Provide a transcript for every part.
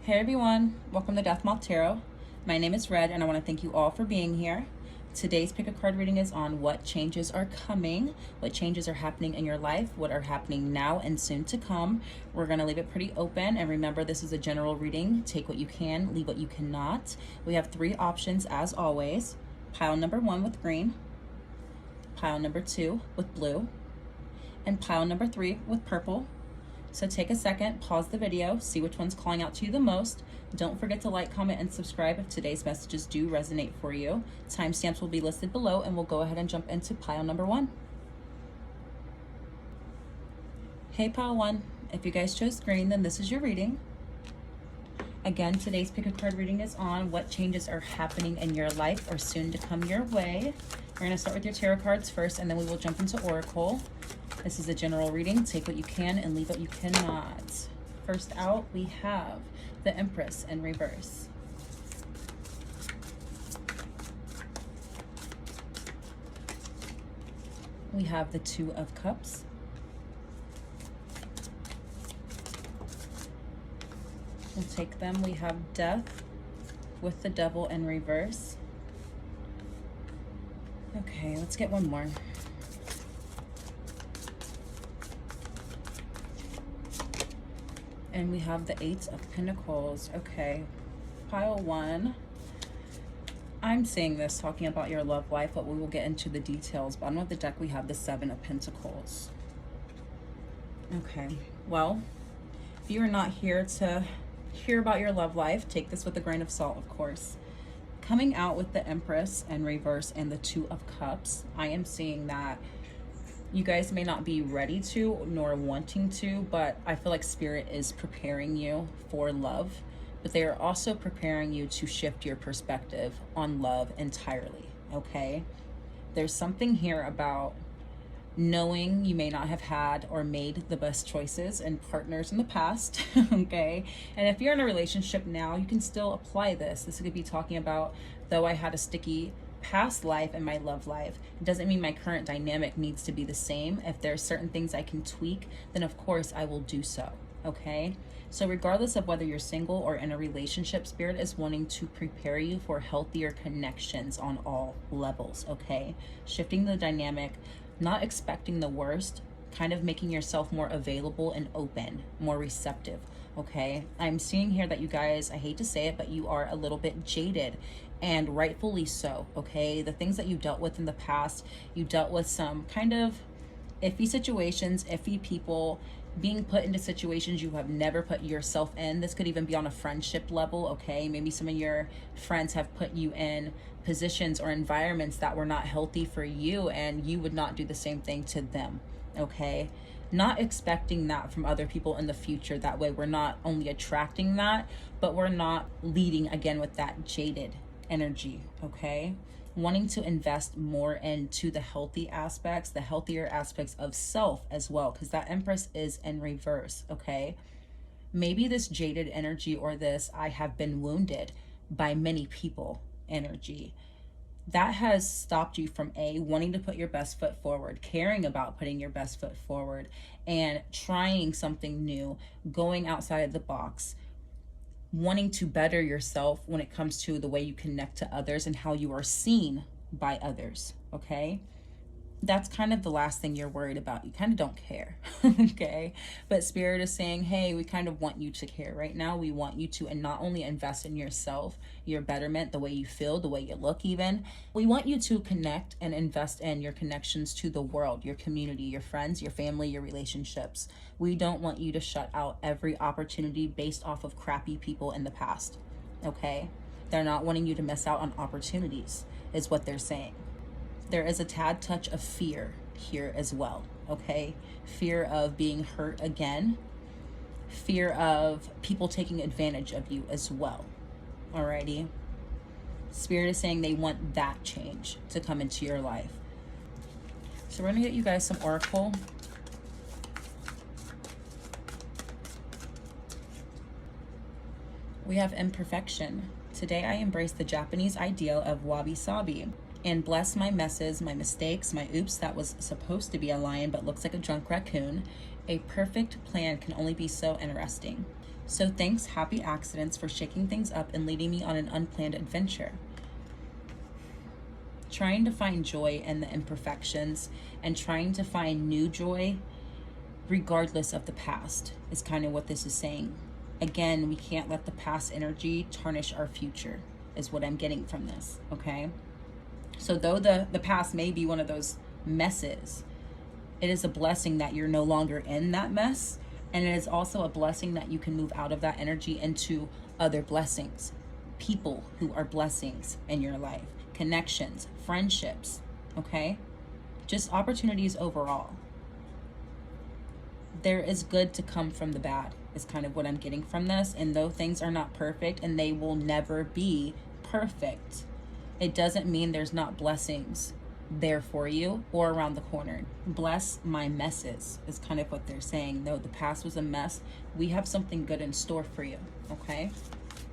Hey everyone, welcome to BookDeathMothTarot. My name is Red and I want to thank you all for being here. Today's pick a card reading is on what changes are coming, what changes are happening in your life, what are happening now and soon to come. We're going to leave it pretty open, and remember, this is a general reading. Take what you can, leave what you cannot. We have three options as always. Pile number 1 with green, pile number 2 with blue, and pile number 3 with purple. So take a second, pause the video, see which one's calling out to you the most. Don't forget to like, comment, and subscribe if today's messages do resonate for you. Timestamps will be listed below, and we'll go ahead and jump into pile number 1. Hey pile 1, if you guys chose green, then this is your reading. Again, today's pick a card reading is on what changes are happening in your life or soon to come your way. We're going to start with your tarot cards first, and then we will jump into Oracle. This is a general reading. Take what you can and leave what you cannot. First out, we have the Empress in reverse. We have the Two of Cups. We'll take them. We have Death with the Devil in reverse. Okay, let's get one more. And we have the Eight of Pentacles. Okay, pile 1. I'm saying this talking about your love life, but we will get into the details. Bottom of the deck, we have the Seven of Pentacles. Okay, well, if you are not here to hear about your love life, take this with a grain of salt, of course. Coming out with the Empress in reverse and the Two of Cups, I am seeing that you guys may not be ready to nor wanting to, but I feel like Spirit is preparing you for love, but they are also preparing you to shift your perspective on love entirely, okay? There's something here about knowing you may not have had or made the best choices and partners in the past, okay? And if you're in a relationship now, you can still apply this. This could be talking about, though I had a sticky past life in my love life, it doesn't mean my current dynamic needs to be the same. If there's certain things I can tweak, then of course I will do so, okay? So regardless of whether you're single or in a relationship, Spirit is wanting to prepare you for healthier connections on all levels, okay? Shifting the dynamic, not expecting the worst, kind of making yourself more available and open, more receptive, okay? I'm seeing here that you guys, I hate to say it, but you are a little bit jaded, and rightfully so, okay? The things that you dealt with in the past, you dealt with some kind of iffy situations, iffy people, being put into situations you have never put yourself in. This could even be on a friendship level, okay? Maybe some of your friends have put you in positions or environments that were not healthy for you, and you would not do the same thing to them, okay? Not expecting that from other people in the future. That way we're not only attracting that, but we're not leading again with that jaded energy, okay? Wanting to invest more into the healthy aspects, the healthier aspects of self as well, because that Empress is in reverse, okay? Maybe this jaded energy, or this I have been wounded by many people energy, that has stopped you from wanting to put your best foot forward, caring about putting your best foot forward, and trying something new, going outside of the box, wanting to better yourself when it comes to the way you connect to others and how you are seen by others, okay? That's kind of the last thing you're worried about. You kind of don't care, okay? But Spirit is saying, hey, we kind of want you to care right now. We want you to, and not only invest in yourself, your betterment, the way you feel, the way you look even. We want you to connect and invest in your connections to the world, your community, your friends, your family, your relationships. We don't want you to shut out every opportunity based off of crappy people in the past, okay? They're not wanting you to miss out on opportunities, is what they're saying. There is a tad touch of fear here as well, okay? Fear of being hurt again, fear of people taking advantage of you as well, alrighty? Spirit is saying they want that change to come into your life. So we're gonna get you guys some Oracle. We have Imperfection. Today I embrace the Japanese ideal of wabi-sabi and bless my messes, my mistakes, my oops, that was supposed to be a lion but looks like a drunk raccoon. A perfect plan can only be so interesting. So thanks, happy accidents, for shaking things up and leading me on an unplanned adventure. Trying to find joy in the imperfections and trying to find new joy regardless of the past is kind of what this is saying. Again, we can't let the past energy tarnish our future, is what I'm getting from this, okay? So though the past may be one of those messes, it is a blessing that you're no longer in that mess. And it is also a blessing that you can move out of that energy into other blessings, people who are blessings in your life, connections, friendships, okay? Just opportunities overall. There is good to come from the bad is kind of what I'm getting from this. And though things are not perfect and they will never be perfect, it doesn't mean there's not blessings there for you or around the corner. Bless my messes is kind of what they're saying. No, the past was a mess. We have something good in store for you, okay?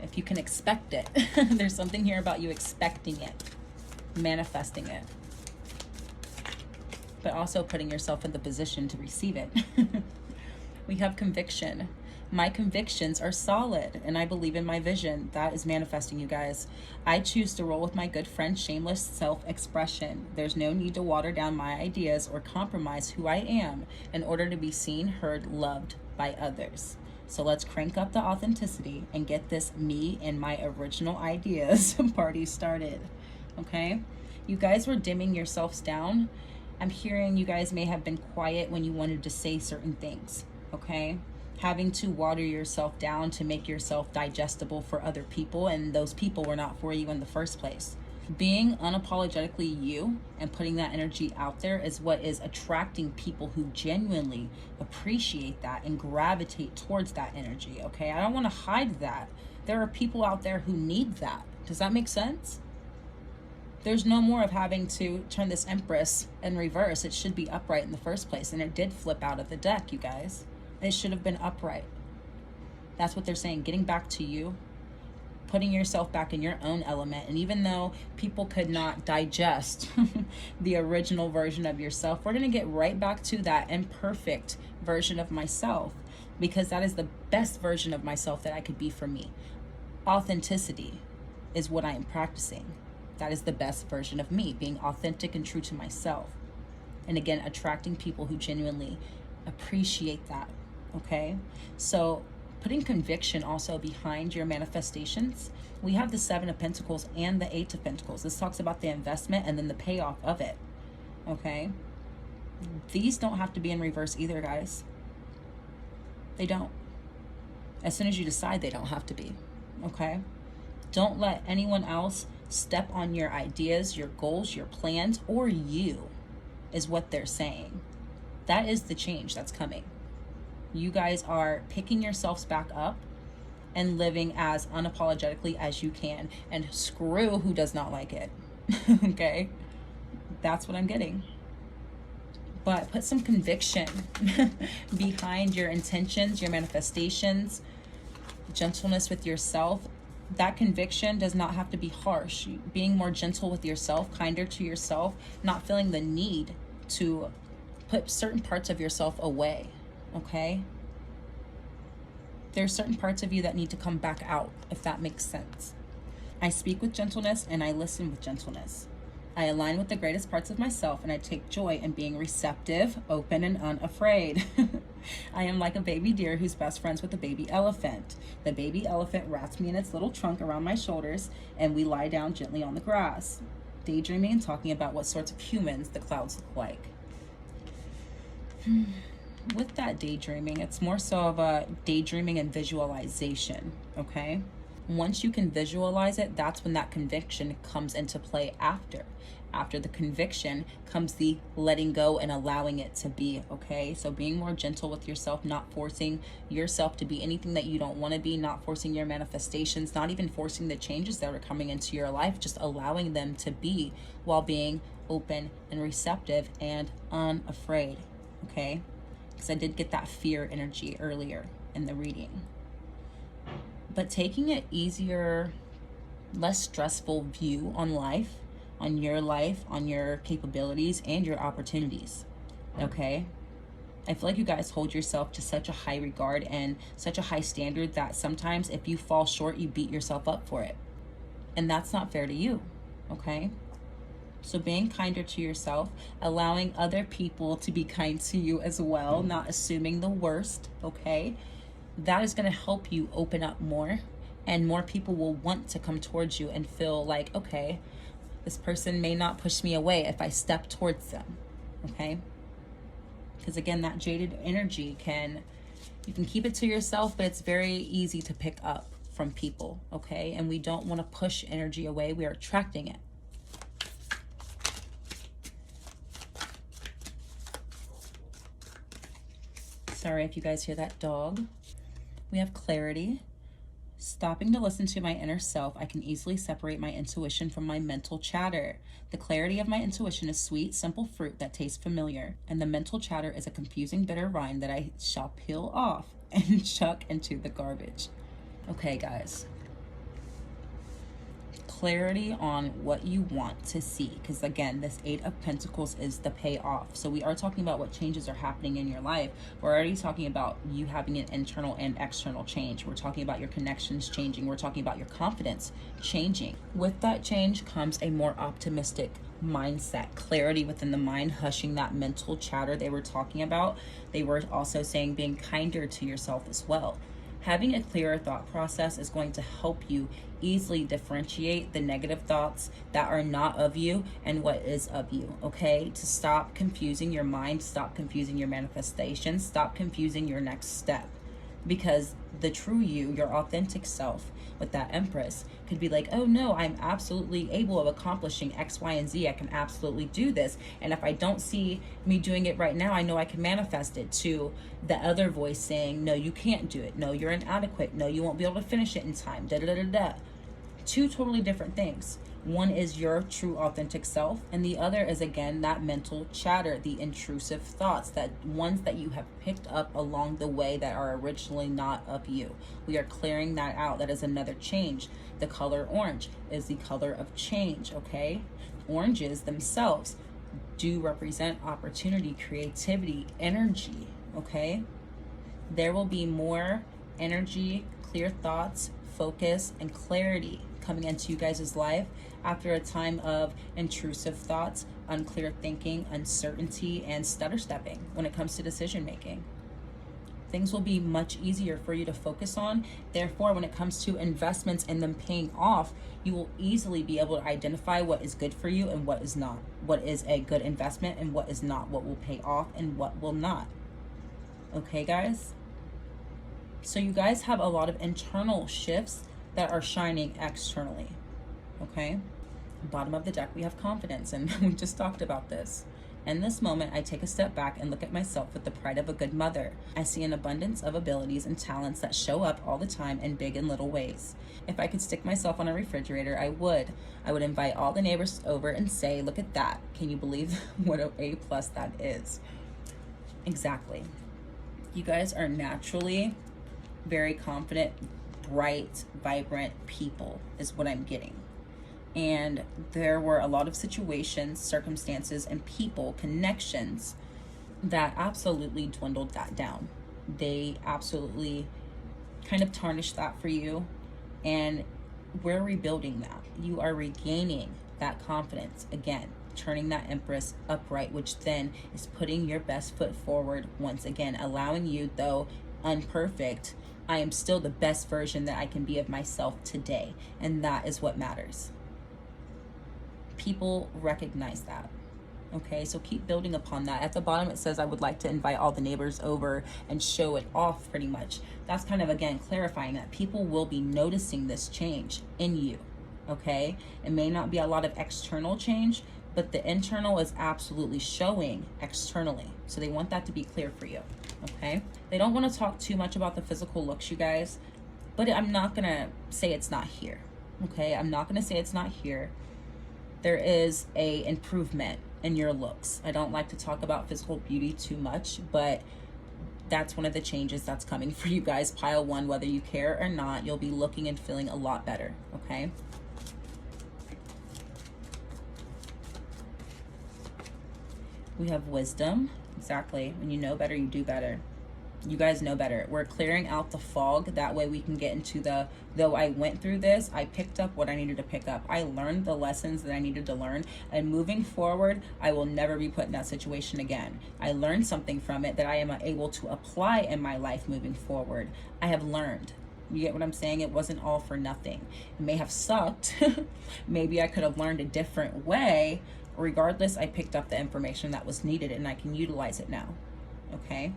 If you can expect it. There's something here about you expecting it, manifesting it, but also putting yourself in the position to receive it. We have conviction. My convictions are solid and I believe in my vision. That is manifesting, you guys. I choose to roll with my good friend, shameless self-expression. There's no need to water down my ideas or compromise who I am in order to be seen, heard, loved by others. So let's crank up the authenticity and get this me and my original ideas party started, okay? You guys were dimming yourselves down. I'm hearing you guys may have been quiet when you wanted to say certain things, okay? Having to water yourself down to make yourself digestible for other people, and those people were not for you in the first place. Being unapologetically you and putting that energy out there is what is attracting people who genuinely appreciate that and gravitate towards that energy, okay? I don't want to hide that. There are people out there who need that. Does that make sense? There's no more of having to turn this Empress in reverse. It should be upright in the first place, and it did flip out of the deck, you guys. It should have been upright. That's what they're saying. Getting back to you, putting yourself back in your own element. And even though people could not digest the original version of yourself, we're going to get right back to that imperfect version of myself, because that is the best version of myself that I could be for me. Authenticity is what I am practicing. That is the best version of me, being authentic and true to myself. And again, attracting people who genuinely appreciate that. Okay, so putting conviction also behind your manifestations. We have the 7 of Pentacles and the 8 of Pentacles. This talks about the investment and then the payoff of it. Okay, these don't have to be in reverse either, guys. They don't. As soon as you decide, they don't have to be. Okay, don't let anyone else step on your ideas, your goals, your plans, or you, is what they're saying. That is the change that's coming. You guys are picking yourselves back up and living as unapologetically as you can, and screw who does not like it. Okay, that's what I'm getting. But put some conviction behind your intentions, your manifestations, gentleness with yourself. That conviction does not have to be harsh. Being more gentle with yourself, kinder to yourself, not feeling the need to put certain parts of yourself away. Okay, there's certain parts of you that need to come back out, if that makes sense. I speak with gentleness and I listen with gentleness. I align with the greatest parts of myself and I take joy in being receptive, open, and unafraid. I am like a baby deer who's best friends with a baby elephant. The baby elephant wraps me in its little trunk around my shoulders and we lie down gently on the grass, daydreaming and talking about what sorts of humans the clouds look like. With that daydreaming, it's more so of a daydreaming and visualization, okay? Once you can visualize it, that's when that conviction comes into play after. After the conviction comes the letting go and allowing it to be, okay? So being more gentle with yourself, not forcing yourself to be anything that you don't want to be, not forcing your manifestations, not even forcing the changes that are coming into your life, just allowing them to be while being open and receptive and unafraid, okay? Because I did get that fear energy earlier in the reading. But taking an easier, less stressful view on life, on your capabilities and your opportunities, okay? I feel like you guys hold yourself to such a high regard and such a high standard that sometimes if you fall short, you beat yourself up for it. And that's not fair to you, okay? So being kinder to yourself, allowing other people to be kind to you as well, not assuming the worst, okay? That is going to help you open up more, and more people will want to come towards you and feel like, okay, this person may not push me away if I step towards them, okay? Because again, that jaded energy you can keep it to yourself, but it's very easy to pick up from people, okay? And we don't want to push energy away. We are attracting it. Sorry if you guys hear that dog. We have clarity. Stopping to listen to my inner self, I can easily separate my intuition from my mental chatter. The clarity of my intuition is sweet, simple fruit that tastes familiar, and the mental chatter is a confusing, bitter rind that I shall peel off and chuck into the garbage. Okay, guys. Clarity on what you want to see, because again, this 8 of Pentacles is the payoff. So we are talking about what changes are happening in your life. We're already talking about you having an internal and external change. We're talking about your connections changing. We're talking about your confidence changing. With that change comes a more optimistic mindset, clarity within the mind, hushing that mental chatter they were talking about. They were also saying being kinder to yourself as well. Having a clearer thought process is going to help you easily differentiate the negative thoughts that are not of you and what is of you, okay? To stop confusing your mind, stop confusing your manifestation, stop confusing your next step. Because the true you, your authentic self with that Empress could be like, oh no, I'm absolutely able of accomplishing X, Y, and Z. I can absolutely do this. And if I don't see me doing it right now, I know I can manifest it. To the other voice saying, no, you can't do it. No, you're inadequate. No, you won't be able to finish it in time. Da, da, da, da, da. Two totally different things. One is your true authentic self, and the other is, again, that mental chatter, the intrusive thoughts, that ones that you have picked up along the way that are originally not of you. We are clearing that out. That is another change. The color orange is the color of change, okay? Oranges themselves do represent opportunity, creativity, energy, okay? There will be more energy, clear thoughts, focus, and clarity coming into you guys' life after a time of intrusive thoughts, unclear thinking, uncertainty, and stutter stepping when it comes to decision making. Things will be much easier for you to focus on. Therefore, when it comes to investments and them paying off, you will easily be able to identify what is good for you and what is not. What is a good investment and what is not. What will pay off and what will not. Okay, guys? So you guys have a lot of internal shifts that are shining externally, okay? Bottom of the deck, we have confidence, and we just talked about this. In this moment, I take a step back and look at myself with the pride of a good mother. I see an abundance of abilities and talents that show up all the time in big and little ways. If I could stick myself on a refrigerator, I would. I would invite all the neighbors over and say, look at that. Can you believe what an A+ that is? Exactly. You guys are naturally very confident, bright, vibrant people is what I'm getting. And there were a lot of situations, circumstances, and people, connections that absolutely dwindled that down. They absolutely kind of tarnished that for you. And we're rebuilding that. You are regaining that confidence again, turning that Empress upright, which then is putting your best foot forward once again, allowing you, though unperfect, I am still the best version that I can be of myself today. And that is what matters. People recognize that. Okay, so keep building upon that. At the bottom, it says, I would like to invite all the neighbors over and show it off pretty much. That's kind of, again, clarifying that people will be noticing this change in you. Okay, it may not be a lot of external change, but the internal is absolutely showing externally. So they want that to be clear for you. Okay, they don't want to talk too much about the physical looks, you guys, but I'm not gonna say it's not here. Okay, I'm not gonna say it's not here. There is a improvement in your looks. I don't like to talk about physical beauty too much, but that's one of the changes that's coming for you guys. Pile 1, whether you care or not, you'll be looking and feeling a lot better. Okay, we have wisdom, Exactly. When you know better, you do better. You guys know better. We're clearing out the fog. That way we can get into the, though I went through this, I picked up what I needed to pick up. I learned the lessons that I needed to learn. And moving forward, I will never be put in that situation again. I learned something from it that I am able to apply in my life moving forward. I have learned. You get what I'm saying? It wasn't all for nothing. It may have sucked. Maybe I could have learned a different way. Regardless, I picked up the information that was needed and I can utilize it now. Okay?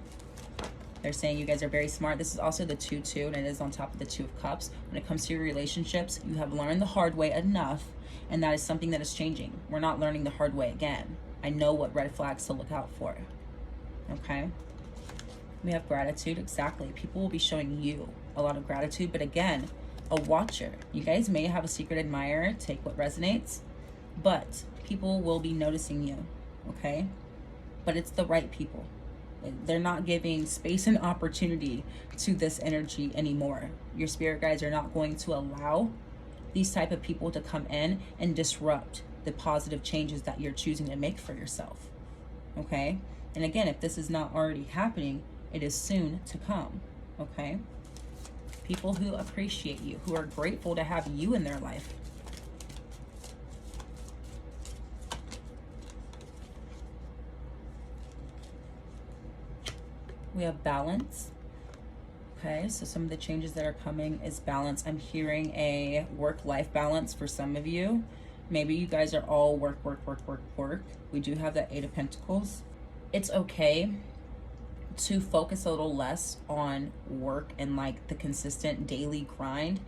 They're saying you guys are very smart. This is also the 2-2, and it is on top of the 2 of Cups. When it comes to your relationships, you have learned the hard way enough, and that is something that is changing. We're not learning the hard way again. I know what red flags to look out for. Okay? We have gratitude. Exactly. People will be showing you a lot of gratitude, but again, a watcher. You guys may have a secret admirer. Take what resonates, but people will be noticing you. Okay? But it's the right people. They're not giving space and opportunity to this energy anymore. Your spirit guides are not going to allow these type of people to come in and disrupt the positive changes that you're choosing to make for yourself. Okay? And again, if this is not already happening, it is soon to come. Okay? People who appreciate you, who are grateful to have you in their life. We have balance. Okay, so some of the changes that are coming is balance. I'm hearing a work-life balance for some of you. Maybe you guys are all work. We do have that 8 of Pentacles. It's okay to focus a little less on work and like the consistent daily grind.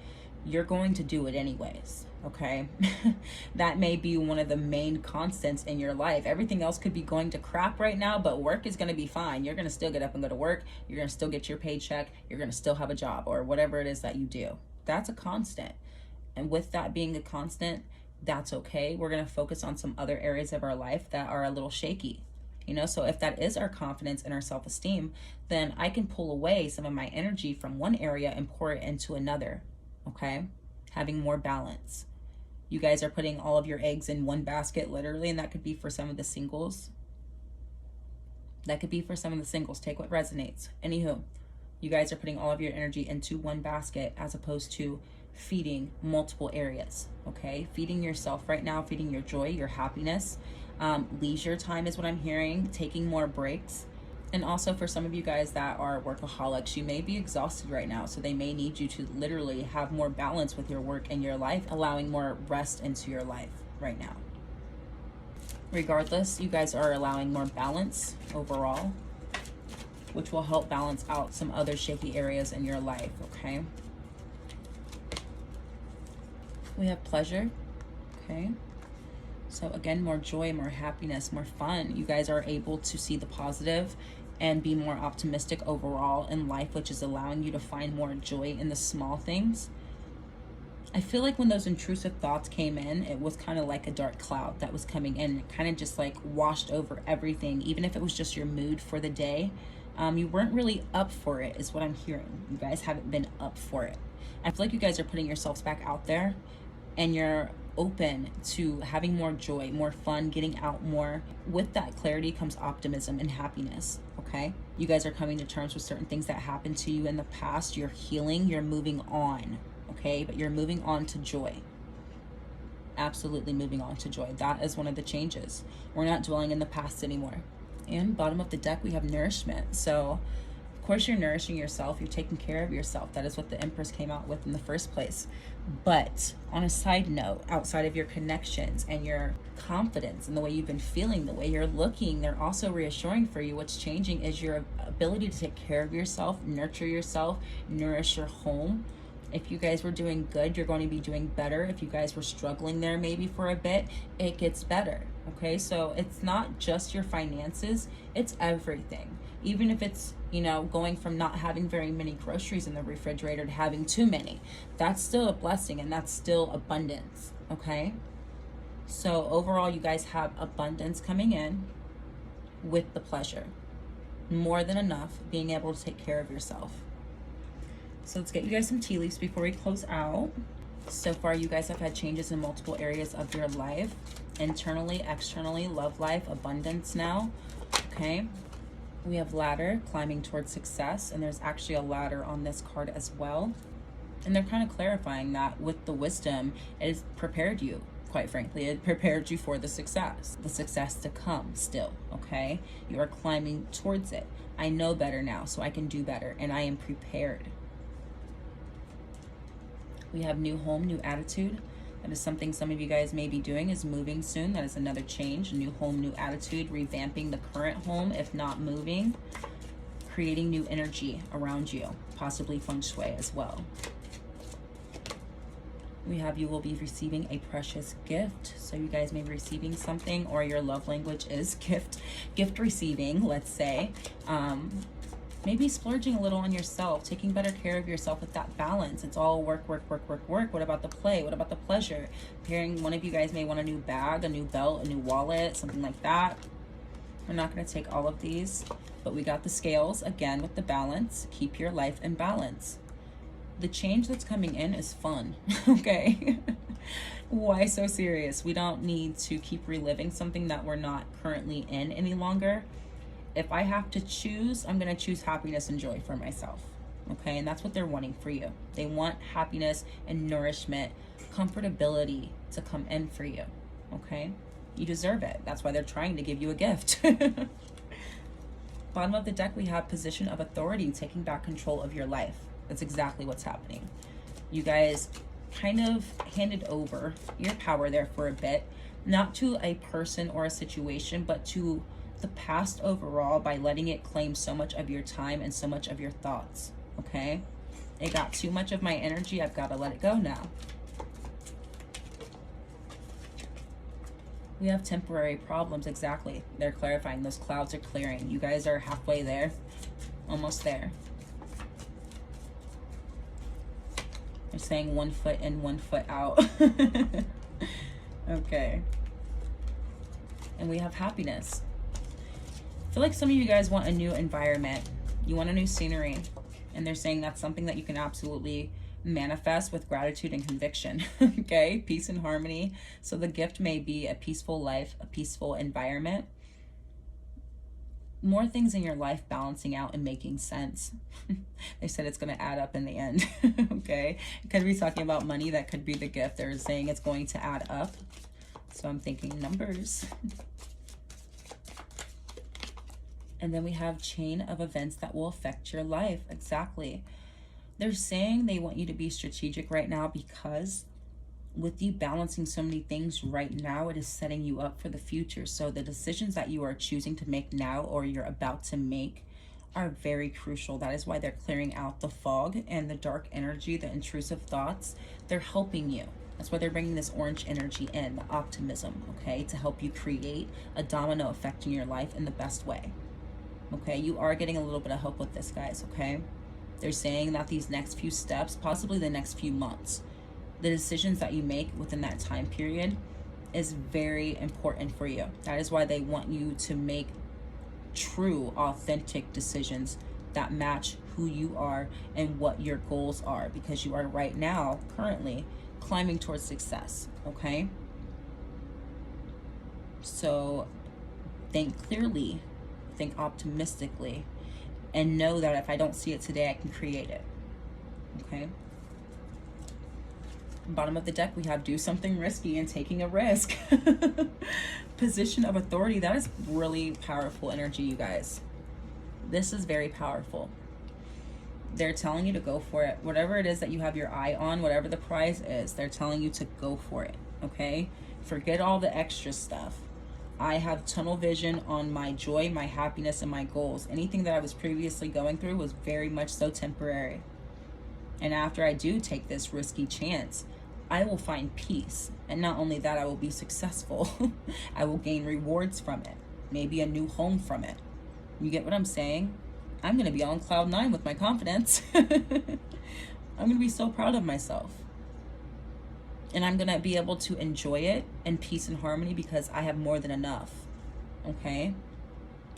You're going to do it anyways. Okay, that may be one of the main constants in your life. Everything else could be going to crap right now, but work is going to be fine. You're going to still get up and go to work. You're going to still get your paycheck. You're going to still have a job or whatever it is that you do. That's a constant. And with that being a constant, that's okay. We're going to focus on some other areas of our life that are a little shaky. You know, so if that is our confidence and our self-esteem, then I can pull away some of my energy from one area and pour it into another. Okay, having more balance. You guys are putting all of your eggs in one basket, literally, and that could be for some of the singles. That could be for some of the singles. Take what resonates. Anywho, you guys are putting all of your energy into one basket as opposed to feeding multiple areas, okay? Feeding yourself right now, feeding your joy, your happiness. Leisure time is what I'm hearing, taking more breaks. And also for some of you guys that are workaholics, you may be exhausted right now. So they may need you to literally have more balance with your work and your life, allowing more rest into your life right now. Regardless, you guys are allowing more balance overall, which will help balance out some other shaky areas in your life, okay? We have pleasure, okay? So again, more joy, more happiness, more fun. You guys are able to see the positive and be more optimistic overall in life, which is allowing you to find more joy in the small things. I feel like when those intrusive thoughts came in, it was kind of like a dark cloud that was coming in. It kind of just like washed over everything, even if it was just your mood for the day. You weren't really up for it, is what I'm hearing. You guys haven't been up for it. I feel like you guys are putting yourselves back out there and you're open to having more joy, more fun, getting out more. With that clarity comes optimism and happiness, okay? You guys are coming to terms with certain things that happened to you in the past. You're healing, you're moving on, okay? But you're moving on to joy. Absolutely moving on to joy. That is one of the changes. We're not dwelling in the past anymore. And bottom of the deck, we have nourishment. So of course you're nourishing yourself, you're taking care of yourself. That is what the Empress came out with in the first place. But on a side note, outside of your connections and your confidence and the way you've been feeling, the way you're looking, they're also reassuring for you. What's changing is your ability to take care of yourself, nurture yourself, nourish your home. If you guys were doing good, you're going to be doing better. If you guys were struggling there maybe for a bit, it gets better, okay? So it's not just your finances, it's everything. Even if it's, you know, going from not having very many groceries in the refrigerator to having too many, that's still a blessing and that's still abundance, okay? So overall, you guys have abundance coming in with the pleasure. More than enough being able to take care of yourself. So let's get you guys some tea leaves before we close out. So far, you guys have had changes in multiple areas of your life. Internally, externally, love life, abundance now, okay? We have ladder, climbing towards success, and there's actually a ladder on this card as well. And they're kind of clarifying that with the wisdom, it has prepared you, quite frankly. It prepared you for the success to come still, okay? You are climbing towards it. I know better now, so I can do better, and I am prepared. We have new home, new attitude. That is something some of you guys may be doing, is moving soon. That is another change, new home, new attitude, revamping the current home, if not moving, creating new energy around you, possibly feng shui as well. We have you will be receiving a precious gift. So you guys may be receiving something, or your love language is gift receiving, let's say. Maybe splurging a little on yourself, taking better care of yourself with that balance. It's all work, work, work, work, work. What about the play? What about the pleasure? Appearing, one of you guys may want a new bag, a new belt, a new wallet, something like that. We're not going to take all of these, but we got the scales again with the balance. Keep your life in balance. The change that's coming in is fun, okay? Why so serious? We don't need to keep reliving something that we're not currently in any longer. If I have to choose, I'm going to choose happiness and joy for myself, okay? And that's what they're wanting for you. They want happiness and nourishment, comfortability to come in for you, okay? You deserve it. That's why they're trying to give you a gift. Bottom of the deck, we have position of authority, taking back control of your life. That's exactly what's happening. You guys kind of handed over your power there for a bit, not to a person or a situation, but to the past overall, by letting it claim so much of your time and so much of your thoughts, okay? It got too much of my energy. I've got to let it go now. We have temporary problems, exactly. They're clarifying. Those clouds are clearing. You guys are halfway there, almost there. They're saying 1 foot in, 1 foot out. Okay. And we have happiness. I feel like some of you guys want a new environment. You want a new scenery. And they're saying that's something that you can absolutely manifest with gratitude and conviction. Okay? Peace and harmony. So the gift may be a peaceful life, a peaceful environment. More things in your life balancing out and making sense. They said it's going to add up in the end. Okay? It could be talking about money. That could be the gift. They're saying it's going to add up. So I'm thinking numbers. And then we have chain of events that will affect your life. Exactly. They're saying they want you to be strategic right now, because with you balancing so many things right now, it is setting you up for the future. So the decisions that you are choosing to make now, or you're about to make, are very crucial. That is why they're clearing out the fog and the dark energy, the intrusive thoughts. They're helping you. That's why they're bringing this orange energy in, the optimism, okay, to help you create a domino effect in your life in the best way. Okay, you are getting a little bit of help with this, guys, okay? They're saying that these next few steps, possibly the next few months, the decisions that you make within that time period is very important for you. That is why they want you to make true, authentic decisions that match who you are and what your goals are, because you are right now, currently, climbing towards success, okay? So think clearly, think optimistically, and know that if I don't see it today, I can create it, okay? Bottom of the deck, we have do something risky and taking a risk. Position of authority. That is really powerful energy, you guys. This is very powerful. They're telling you to go for it. Whatever it is that you have your eye on, whatever the prize is, they're telling you to go for it, okay? Forget all the extra stuff. I have tunnel vision on my joy, my happiness, and my goals. Anything that I was previously going through was very much so temporary. And after I do take this risky chance, I will find peace. And not only that, I will be successful. I will gain rewards from it. Maybe a new home from it. You get what I'm saying? I'm going to be on cloud 9 with my confidence. I'm going to be so proud of myself. And I'm going to be able to enjoy it in peace and harmony, because I have more than enough. Okay?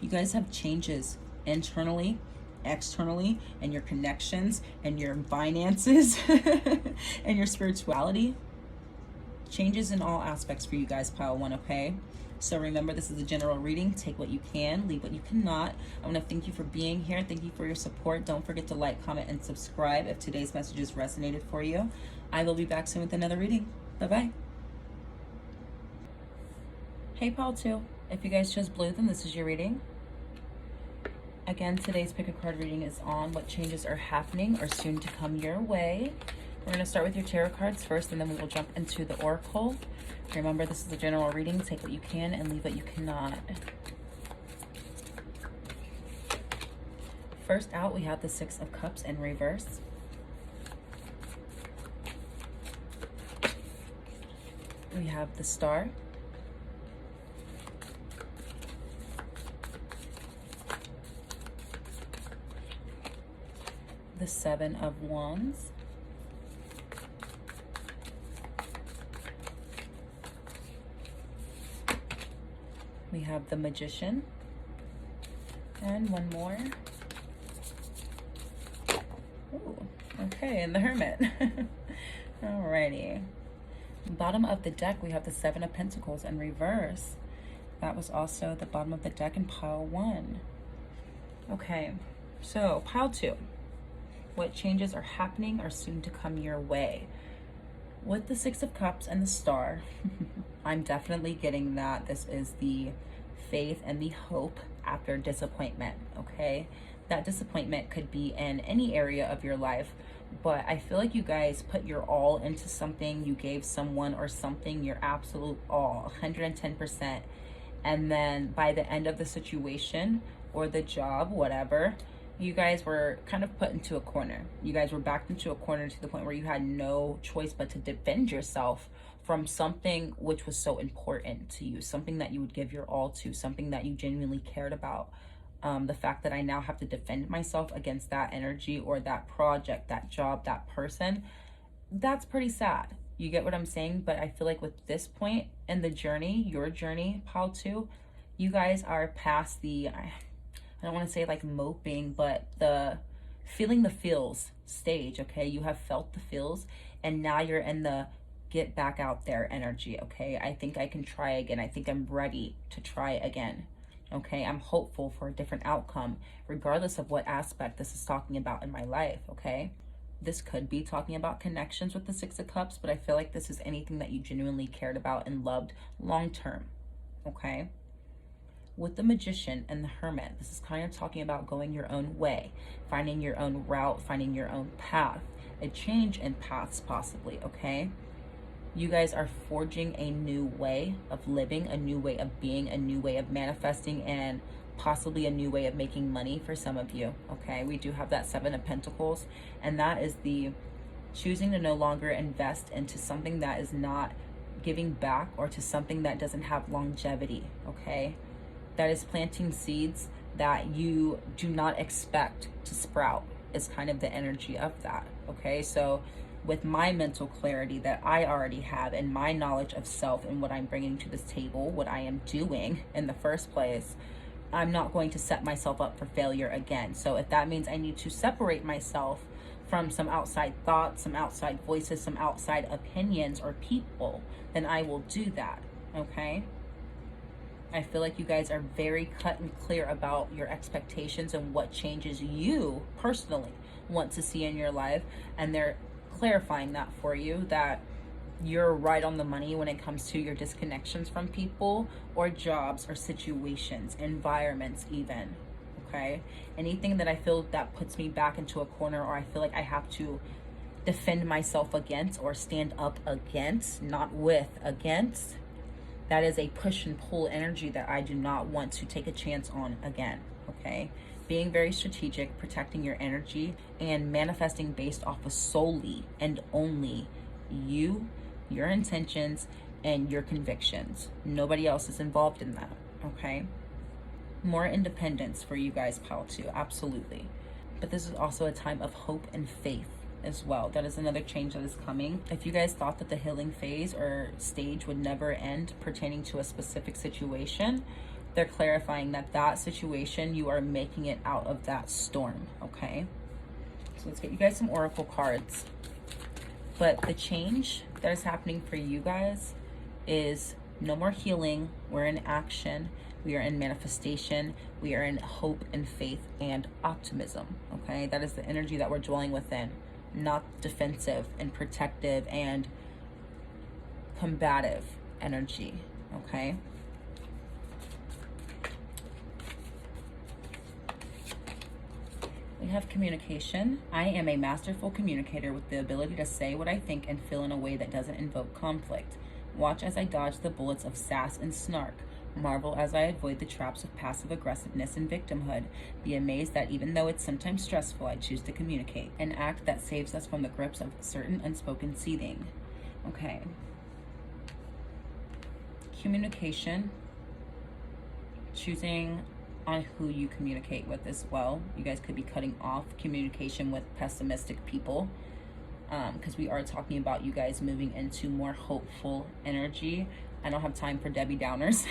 You guys have changes internally, externally, and your connections and your finances and your spirituality. Changes in all aspects for you guys, pile one, okay? So remember, this is a general reading. Take what you can, leave what you cannot. I want to thank you for being here. Thank you for your support. Don't forget to like, comment, and subscribe if today's messages resonated for you. I will be back soon with another reading. Bye-bye. Hey, pile two. If you guys chose blue, then this is your reading. Again, today's pick a card reading is on what changes are happening or soon to come your way. We're going to start with your tarot cards first, and then we will jump into the oracle. Remember, this is a general reading. Take what you can and leave what you cannot. First out, we have the Six of Cups in reverse. We have the Star. The Seven of Wands. We have the Magician. And one more. Ooh, okay, and the Hermit. Alrighty. Bottom of the deck, we have the Seven of Pentacles in reverse. That was also the bottom of the deck in pile one. Okay, so pile two. What changes are happening or soon to come your way? With the Six of Cups and the Star, I'm definitely getting that this is the faith and the hope after disappointment, okay? That disappointment could be in any area of your life, but I feel like you guys put your all into something. You gave someone or something your absolute all, 110%. And then by the end of the situation or the job, whatever, you guys were kind of put into a corner. You guys were backed into a corner to the point where you had no choice but to defend yourself from something which was so important to you, something that you would give your all to, something that you genuinely cared about. The fact that I now have to defend myself against that energy or that project, that job, that person, that's pretty sad. You get what I'm saying? But I feel like with this point in the journey, your journey, pile two, you guys are past the, I don't want to say like moping, but the feeling the feels stage, okay? You have felt the feels, and now you're in the get back out there energy, okay? I think I can try again. I think I'm ready to try again, okay? I'm hopeful for a different outcome, regardless of what aspect this is talking about in my life, okay? This could be talking about connections with the Six of Cups, but I feel like this is anything that you genuinely cared about and loved long term, okay? With the Magician and the Hermit, this is kind of talking about going your own way, finding your own route, finding your own path, a change in paths possibly, okay? You guys are forging a new way of living, a new way of being, a new way of manifesting, and possibly a new way of making money for some of you, okay? We do have that Seven of Pentacles, and that is the choosing to no longer invest into something that is not giving back or to something that doesn't have longevity, okay? That is planting seeds that you do not expect to sprout is kind of the energy of that, okay? So with my mental clarity that I already have and my knowledge of self and what I'm bringing to this table, what I am doing in the first place, I'm not going to set myself up for failure again. So if that means I need to separate myself from some outside thoughts, some outside voices, some outside opinions or people, then I will do that, okay? I feel like you guys are very cut and clear about your expectations and what changes you personally want to see in your life. And they're clarifying that for you, that you're right on the money when it comes to your disconnections from people or jobs or situations, environments even, okay? Anything that I feel that puts me back into a corner or I feel like I have to defend myself against or stand up against, not with, against, that is a push and pull energy that I do not want to take a chance on again, okay? Being very strategic, protecting your energy, and manifesting based off of solely and only you, your intentions, and your convictions. Nobody else is involved in that, okay? More independence for you guys, pile two, absolutely. But this is also a time of hope and faith as well. That is another change that is coming. If you guys thought that the healing phase or stage would never end pertaining to a specific situation, they're clarifying that that situation, you are making it out of that storm, okay? So let's get you guys some oracle cards. But the change that is happening for you guys is no more healing. We're in action. We are in manifestation. We are in hope and faith and optimism. Okay, that is the energy that we're dwelling within, not defensive and protective and combative energy. Okay. We have communication. I am a masterful communicator with the ability to say what I think and feel in a way that doesn't invoke conflict. Watch as I dodge the bullets of sass and snark. Marvel as I avoid the traps of passive aggressiveness and victimhood. Be amazed that even though it's sometimes stressful, I choose to communicate. An act that saves us from the grips of certain unspoken seething. Okay. Communication. Choosing on who you communicate with as well. You guys could be cutting off communication with pessimistic people, because we are talking about you guys moving into more hopeful energy. I don't have time for Debbie Downers.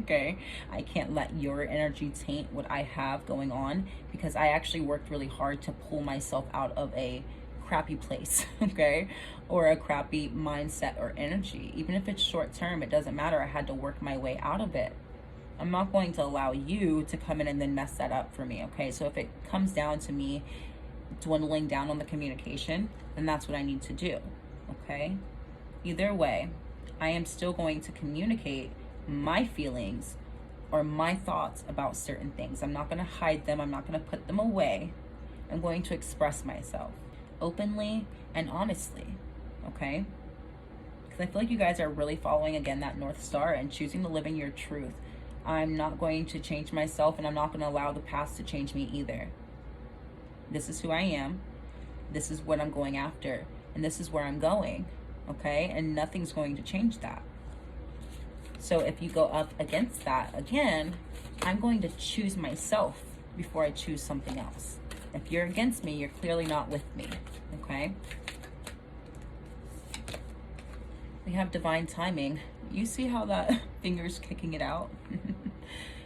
Okay, I can't let your energy taint what I have going on, because I actually worked really hard to pull myself out of a crappy place, okay, or a crappy mindset or energy. Even if it's short term, it doesn't matter. I had to work my way out of it. I'm not going to allow you to come in and then mess that up for me, okay? So if it comes down to me dwindling down on the communication, then that's what I need to do, okay? Either way, I am still going to communicate my feelings or my thoughts about certain things. I'm not going to hide them. I'm not going to put them away. I'm going to express myself openly and honestly, okay? Because I feel like you guys are really following, again, that North Star and choosing to live in your truth. I'm not going to change myself, and I'm not going to allow the past to change me either. This is who I am. This is what I'm going after. And this is where I'm going. Okay? And nothing's going to change that. So if you go up against that, again, I'm going to choose myself before I choose something else. If you're against me, you're clearly not with me. Okay? We have divine timing. You see how that finger's kicking it out?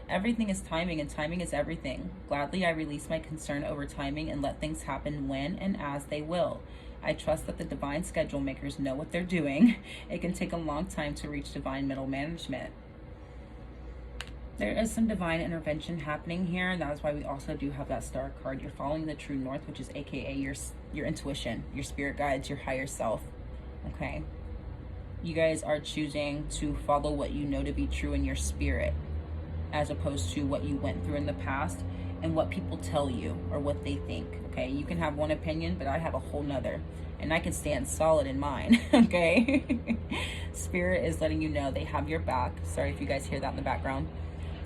Everything is timing, and timing is everything. Gladly I release my concern over timing and let things happen when and as they will. I trust that the divine schedule makers know what they're doing. It can take a long time to reach divine middle management. There is some divine intervention happening here, and that is why we also do have that star card. You're following the true north, which is aka your intuition, your spirit guides, your higher self. Okay? You guys are choosing to follow what you know to be true in your spirit, as opposed to what you went through in the past and what people tell you or what they think. Okay, you can have one opinion, but I have a whole nother, and I can stand solid in mine. Okay. Spirit is letting you know they have your back. Sorry if you guys hear that in the background.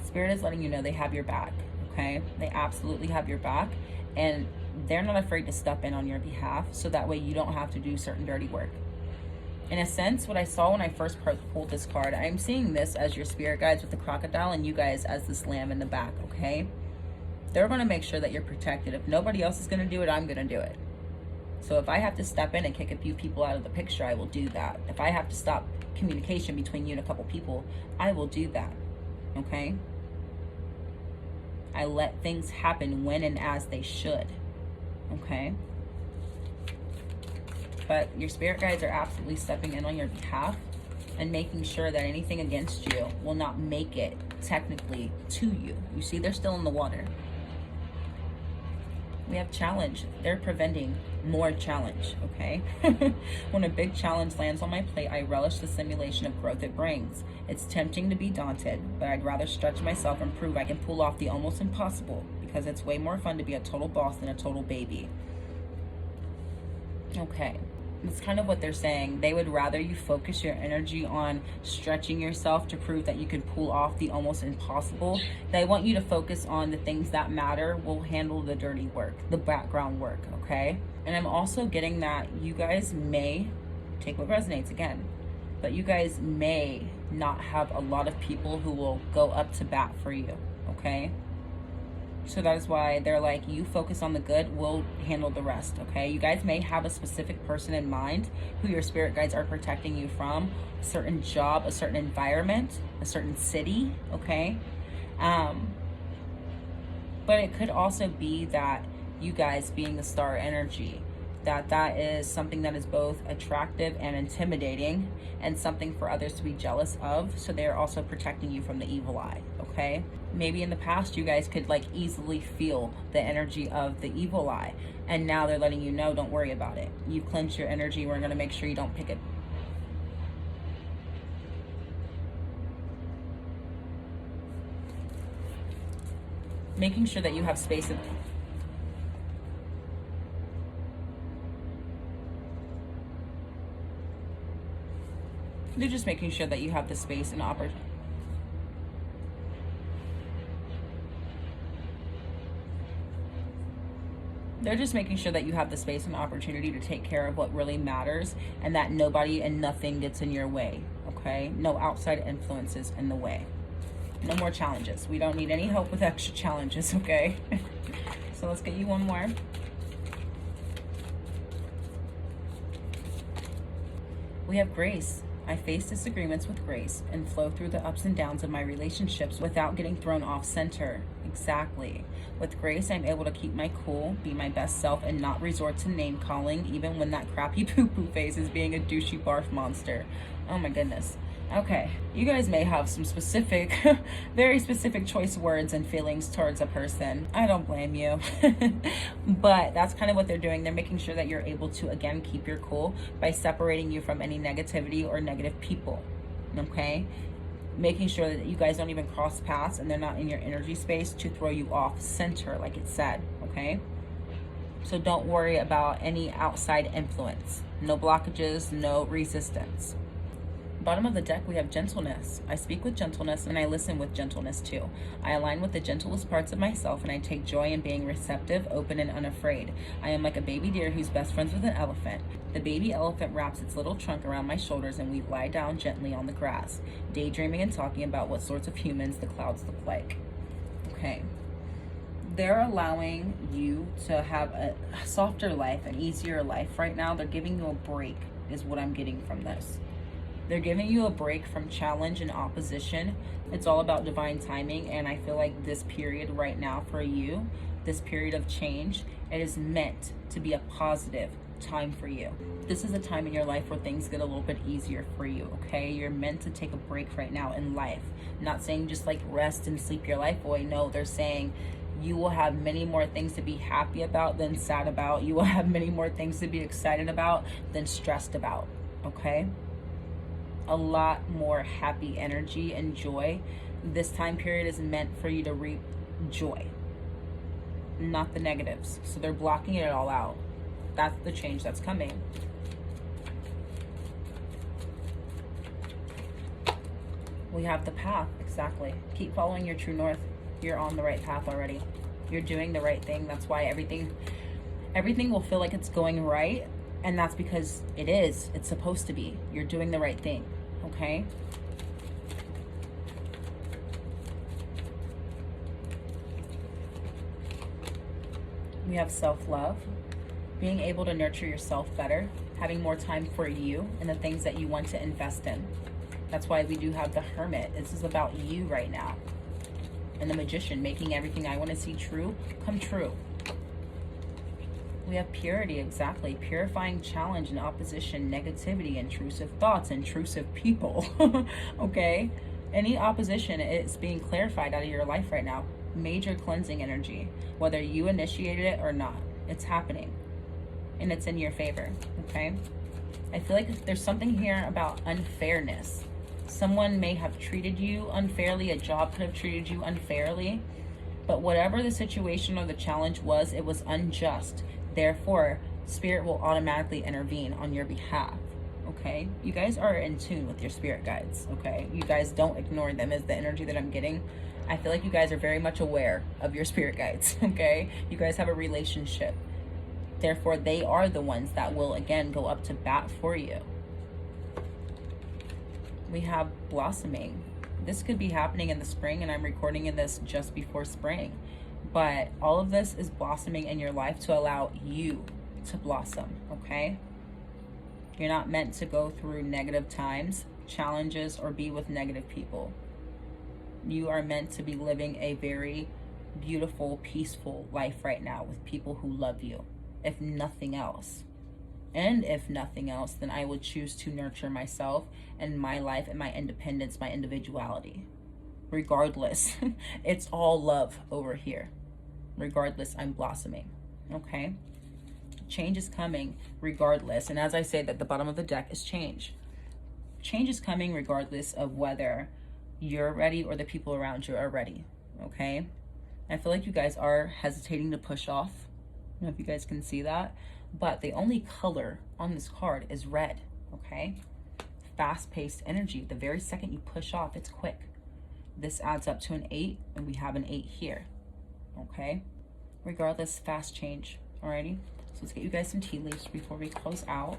Spirit is letting you know they have your back. Okay, they absolutely have your back, and they're not afraid to step in on your behalf, so that way you don't have to do certain dirty work. In a sense, what I saw when I first pulled this card, I'm seeing this as your spirit guides with the crocodile, and you guys as this lamb in the back, okay? They're going to make sure that you're protected. If nobody else is going to do it, I'm going to do it. So if I have to step in and kick a few people out of the picture, I will do that. If I have to stop communication between you and a couple people, I will do that, okay? I let things happen when and as they should, okay? But your spirit guides are absolutely stepping in on your behalf and making sure that anything against you will not make it technically to you. You see, they're still in the water. We have challenge. They're preventing more challenge, okay? When a big challenge lands on my plate, I relish the simulation of growth it brings. It's tempting to be daunted, but I'd rather stretch myself and prove I can pull off the almost impossible, because it's way more fun to be a total boss than a total baby. Okay. That's kind of what they're saying. They would rather you focus your energy on stretching yourself to prove that you can pull off the almost impossible. They want you to focus on the things that matter. Will handle the dirty work, the background work, okay? And I'm also getting that you guys may, take what resonates again, but you guys may not have a lot of people who will go up to bat for you, okay? So that is why they're like, you focus on the good, we'll handle the rest, okay? You guys may have a specific person in mind who your spirit guides are protecting you from, a certain job, a certain environment, a certain city, okay? But it could also be that you guys, being the star energy, that is something that is both attractive and intimidating, and something for others to be jealous of. So they're also protecting you from the evil eye, okay? Maybe in the past you guys could like easily feel the energy of the evil eye, and now they're letting you know, don't worry about it. You've cleansed your energy. We're going to make sure you don't pick it. Making sure that you have space in. They're just making sure that you have the space and opportunity. They're just making sure that you have the space and opportunity to take care of what really matters, and that nobody and nothing gets in your way, okay? No outside influences in the way. No more challenges. We don't need any help with extra challenges, okay? So let's get you one more. We have grace. I face disagreements with grace and flow through the ups and downs of my relationships without getting thrown off center. Exactly. With grace, I'm able to keep my cool, be my best self, and not resort to name calling, even when that crappy poo-poo face is being a douchey barf monster. Oh my goodness. Okay, you guys may have some specific, very specific choice words and feelings towards a person. I don't blame you. But that's kind of what they're doing. They're making sure that you're able to, again, keep your cool by separating you from any negativity or negative people, okay? Making sure that you guys don't even cross paths and they're not in your energy space to throw you off center, like it said, okay? So don't worry about any outside influence. No blockages, no resistance. Bottom of the deck, we have gentleness. I speak with gentleness and I listen with gentleness too. I align with the gentlest parts of myself and I take joy in being receptive, open, and unafraid. I am like a baby deer who's best friends with an elephant. The baby elephant wraps its little trunk around my shoulders and we lie down gently on the grass, daydreaming and talking about what sorts of humans the clouds look like. Okay. They're allowing you to have a softer life, an easier life right now. They're giving you a break, is what I'm getting from this. They're giving you a break from challenge and opposition. It's all about divine timing, and I feel like this period right now for you, this period of change, it is meant to be a positive time for you. This is a time in your life where things get a little bit easier for you, okay? You're meant to take a break right now in life. I'm not saying just like rest and sleep your life away. No, they're saying you will have many more things to be happy about than sad about. You will have many more things to be excited about than stressed about, okay? A lot more happy energy and joy. This time period is meant for you to reap joy, not the negatives. So they're blocking it all out. That's the change that's coming. We have the path, exactly. Keep following your true north. You're on the right path already. You're doing the right thing. That's why everything will feel like it's going right. And that's because it is. It's supposed to be. You're doing the right thing. Okay? We have self-love. Being able to nurture yourself better. Having more time for you and the things that you want to invest in. That's why we do have the Hermit. This is about you right now. And the Magician, making everything I want to see true come true. We have purity, exactly. Purifying challenge and opposition, negativity, intrusive thoughts, intrusive people. Okay? Any opposition is being clarified out of your life right now. Major cleansing energy. Whether you initiated it or not. It's happening. And it's in your favor. Okay? I feel like there's something here about unfairness. Someone may have treated you unfairly. A job could have treated you unfairly. But whatever the situation or the challenge was, it was unjust. Therefore, spirit will automatically intervene on your behalf, okay? You guys are in tune with your spirit guides, okay? You guys don't ignore them, is the energy that I'm getting. I feel like you guys are very much aware of your spirit guides, okay? You guys have a relationship. Therefore, they are the ones that will, again, go up to bat for you. We have blossoming. This could be happening in the spring, and I'm recording in this just before spring. But all of this is blossoming in your life to allow you to blossom, okay? You're not meant to go through negative times, challenges, or be with negative people. You are meant to be living a very beautiful, peaceful life right now with people who love you, if nothing else, And if nothing else, then I would choose to nurture myself and my life and my independence, my individuality. Regardless, it's all love over here. Regardless, I'm blossoming. Okay? Change is coming regardless. And as I say, that the bottom of the deck is change. Change is coming regardless of whether you're ready or the people around you are ready. Okay? I feel like you guys are hesitating to push off. I don't know if you guys can see that. But the only color on this card is red. Okay? Fast-paced energy. The very second you push off, it's quick. This adds up to an 8, and we have an 8 here. Okay? Regardless, fast change. Alrighty? So let's get you guys some tea leaves before we close out.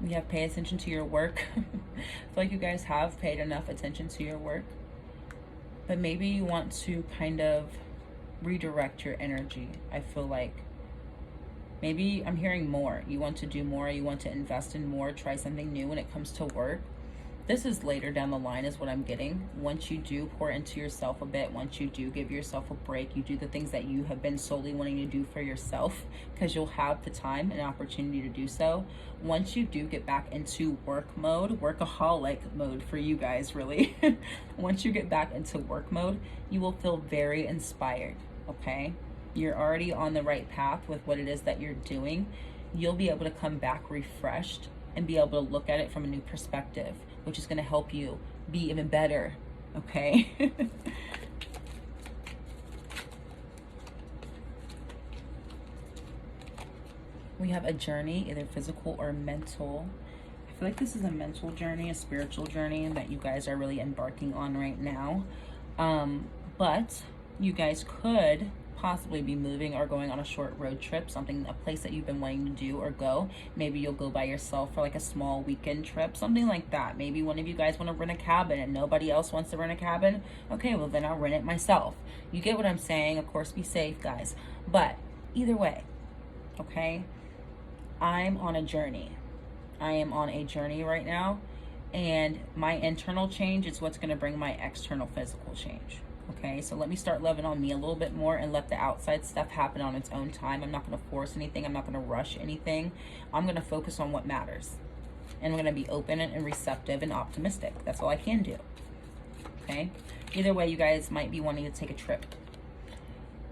We have pay attention to your work. I feel like you guys have paid enough attention to your work. But maybe you want to kind of redirect your energy. I feel like maybe I'm hearing more. You want to do more. You want to invest in more. Try something new when it comes to work. This is later down the line is what I'm getting. Once you do pour into yourself a bit, once you do give yourself a break, you do the things that you have been solely wanting to do for yourself, because you'll have the time and opportunity to do so. Once you do get back into work mode, workaholic mode for you guys, really. Once you get back into work mode, you will feel very inspired, okay? You're already on the right path with what it is that you're doing. You'll be able to come back refreshed and be able to look at it from a new perspective, which is going to help you be even better, okay? We have a journey, either physical or mental. I feel like this is a mental journey, a spiritual journey that you guys are really embarking on right now. But you guys could possibly be moving or going on a short road trip, a place that you've been wanting to do or go. Maybe you'll go by yourself for like a small weekend trip, something like that. Maybe one of you guys want to rent a cabin and nobody else wants to rent a cabin. Okay, well then I'll rent it myself. You get what I'm saying? Of course, be safe, guys. But either way, okay, I'm on a journey. I am on a journey right now, and my internal change is what's going to bring my external physical change. Okay, so let me start loving on me a little bit more and let the outside stuff happen on its own time. I'm not going to force anything. I'm not going to rush anything. I'm going to focus on what matters. And I'm going to be open and receptive and optimistic. That's all I can do. Okay? Either way, you guys might be wanting to take a trip.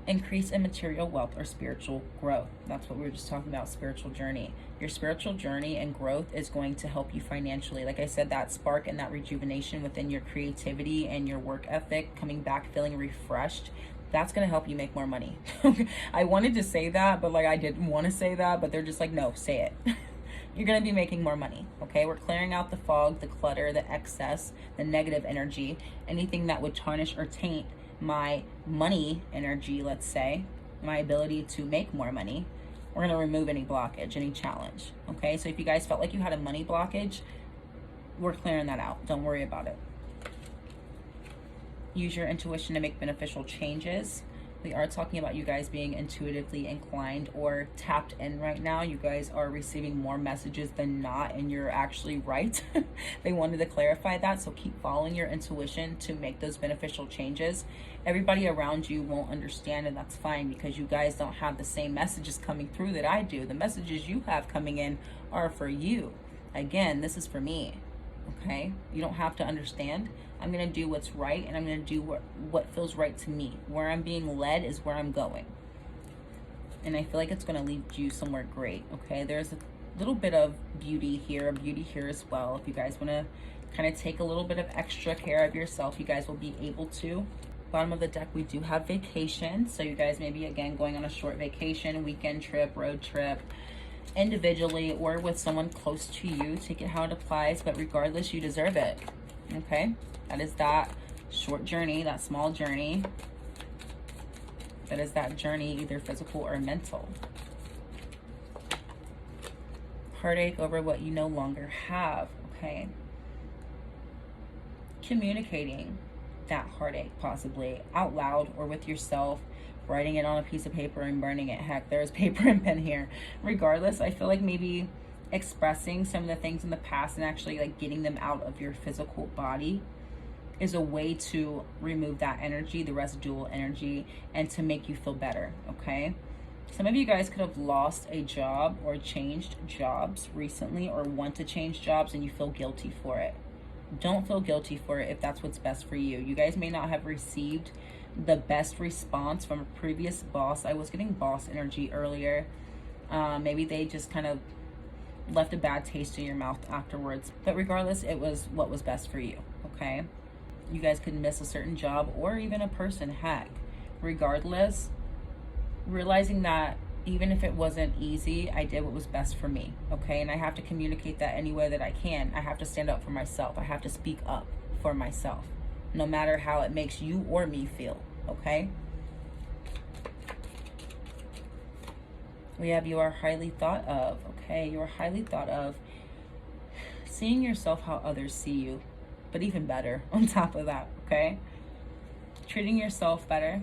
Increase in material wealth or spiritual growth. That's what we were just talking about, spiritual journey. Your spiritual journey and growth is going to help you financially. Like I said, that spark and that rejuvenation within your creativity and your work ethic, coming back feeling refreshed, that's going to help you make more money. I wanted to say that, but like I didn't want to say that, but they're just like, no, say it. You're going to be making more money, okay? We're clearing out the fog, the clutter, the excess, the negative energy, anything that would tarnish or taint my money energy, let's say, my ability to make more money. We're going to remove any blockage, any challenge, okay? So if you guys felt like you had a money blockage, we're clearing that out. Don't worry about it. Use your intuition to make beneficial changes. We are talking about you guys being intuitively inclined or tapped in right now. You guys are receiving more messages than not, and you're actually right. They wanted to clarify that, so keep following your intuition to make those beneficial changes. Everybody around you won't understand, and that's fine, because you guys don't have the same messages coming through that I do. The messages you have coming in are for you. Again, this is for me, okay? You don't have to understand. I'm going to do what's right, and I'm going to do what feels right to me. Where I'm being led is where I'm going. And I feel like it's going to lead you somewhere great, okay? There's a little bit of beauty here as well. If you guys want to kind of take a little bit of extra care of yourself, you guys will be able to. Bottom of the deck, we do have vacation. So you guys may be, again, going on a short vacation, weekend trip, road trip, individually or with someone close to you. Take it how it applies, but regardless, you deserve it, okay? That is that short journey, that small journey. That is that journey, either physical or mental. Heartache over what you no longer have, okay? Communicating that heartache, possibly out loud or with yourself, writing it on a piece of paper and burning it. Heck, there's paper and pen here. Regardless, I feel like maybe expressing some of the things in the past and actually like getting them out of your physical body is a way to remove that energy, the residual energy, and to make you feel better, okay? Some of you guys could have lost a job or changed jobs recently, or want to change jobs and you feel guilty for it. Don't feel guilty for it if that's what's best for you. You guys may not have received the best response from a previous boss. I was getting boss energy earlier. Maybe they just kind of left a bad taste in your mouth afterwards. But regardless, it was what was best for you, okay? You guys could miss a certain job or even a person. Heck, regardless, realizing that even if it wasn't easy, I did what was best for me, okay? And I have to communicate that any way that I can. I have to stand up for myself. I have to speak up for myself, no matter how it makes you or me feel, okay? We have you are highly thought of, okay? You are highly thought of. Seeing yourself how others see you, but even better on top of that, okay? Treating yourself better.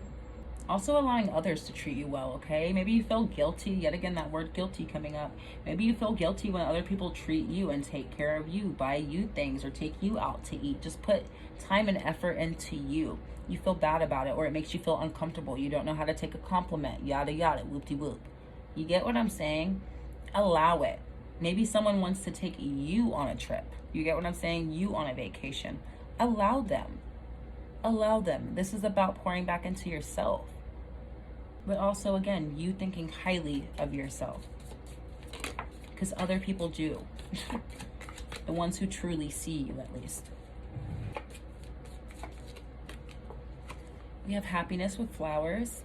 Also allowing others to treat you well, okay? Maybe you feel guilty. Yet again, that word guilty coming up. Maybe you feel guilty when other people treat you and take care of you, buy you things, or take you out to eat. Just put time and effort into you. You feel bad about it, or it makes you feel uncomfortable. You don't know how to take a compliment, yada, yada, whoop-de-whoop. You get what I'm saying? Allow it. Maybe someone wants to take you on a trip. You get what I'm saying? You on a vacation. Allow them. Allow them. This is about pouring back into yourself. But also, again, you thinking highly of yourself. Because other people do. The ones who truly see you, at least. We have happiness with flowers.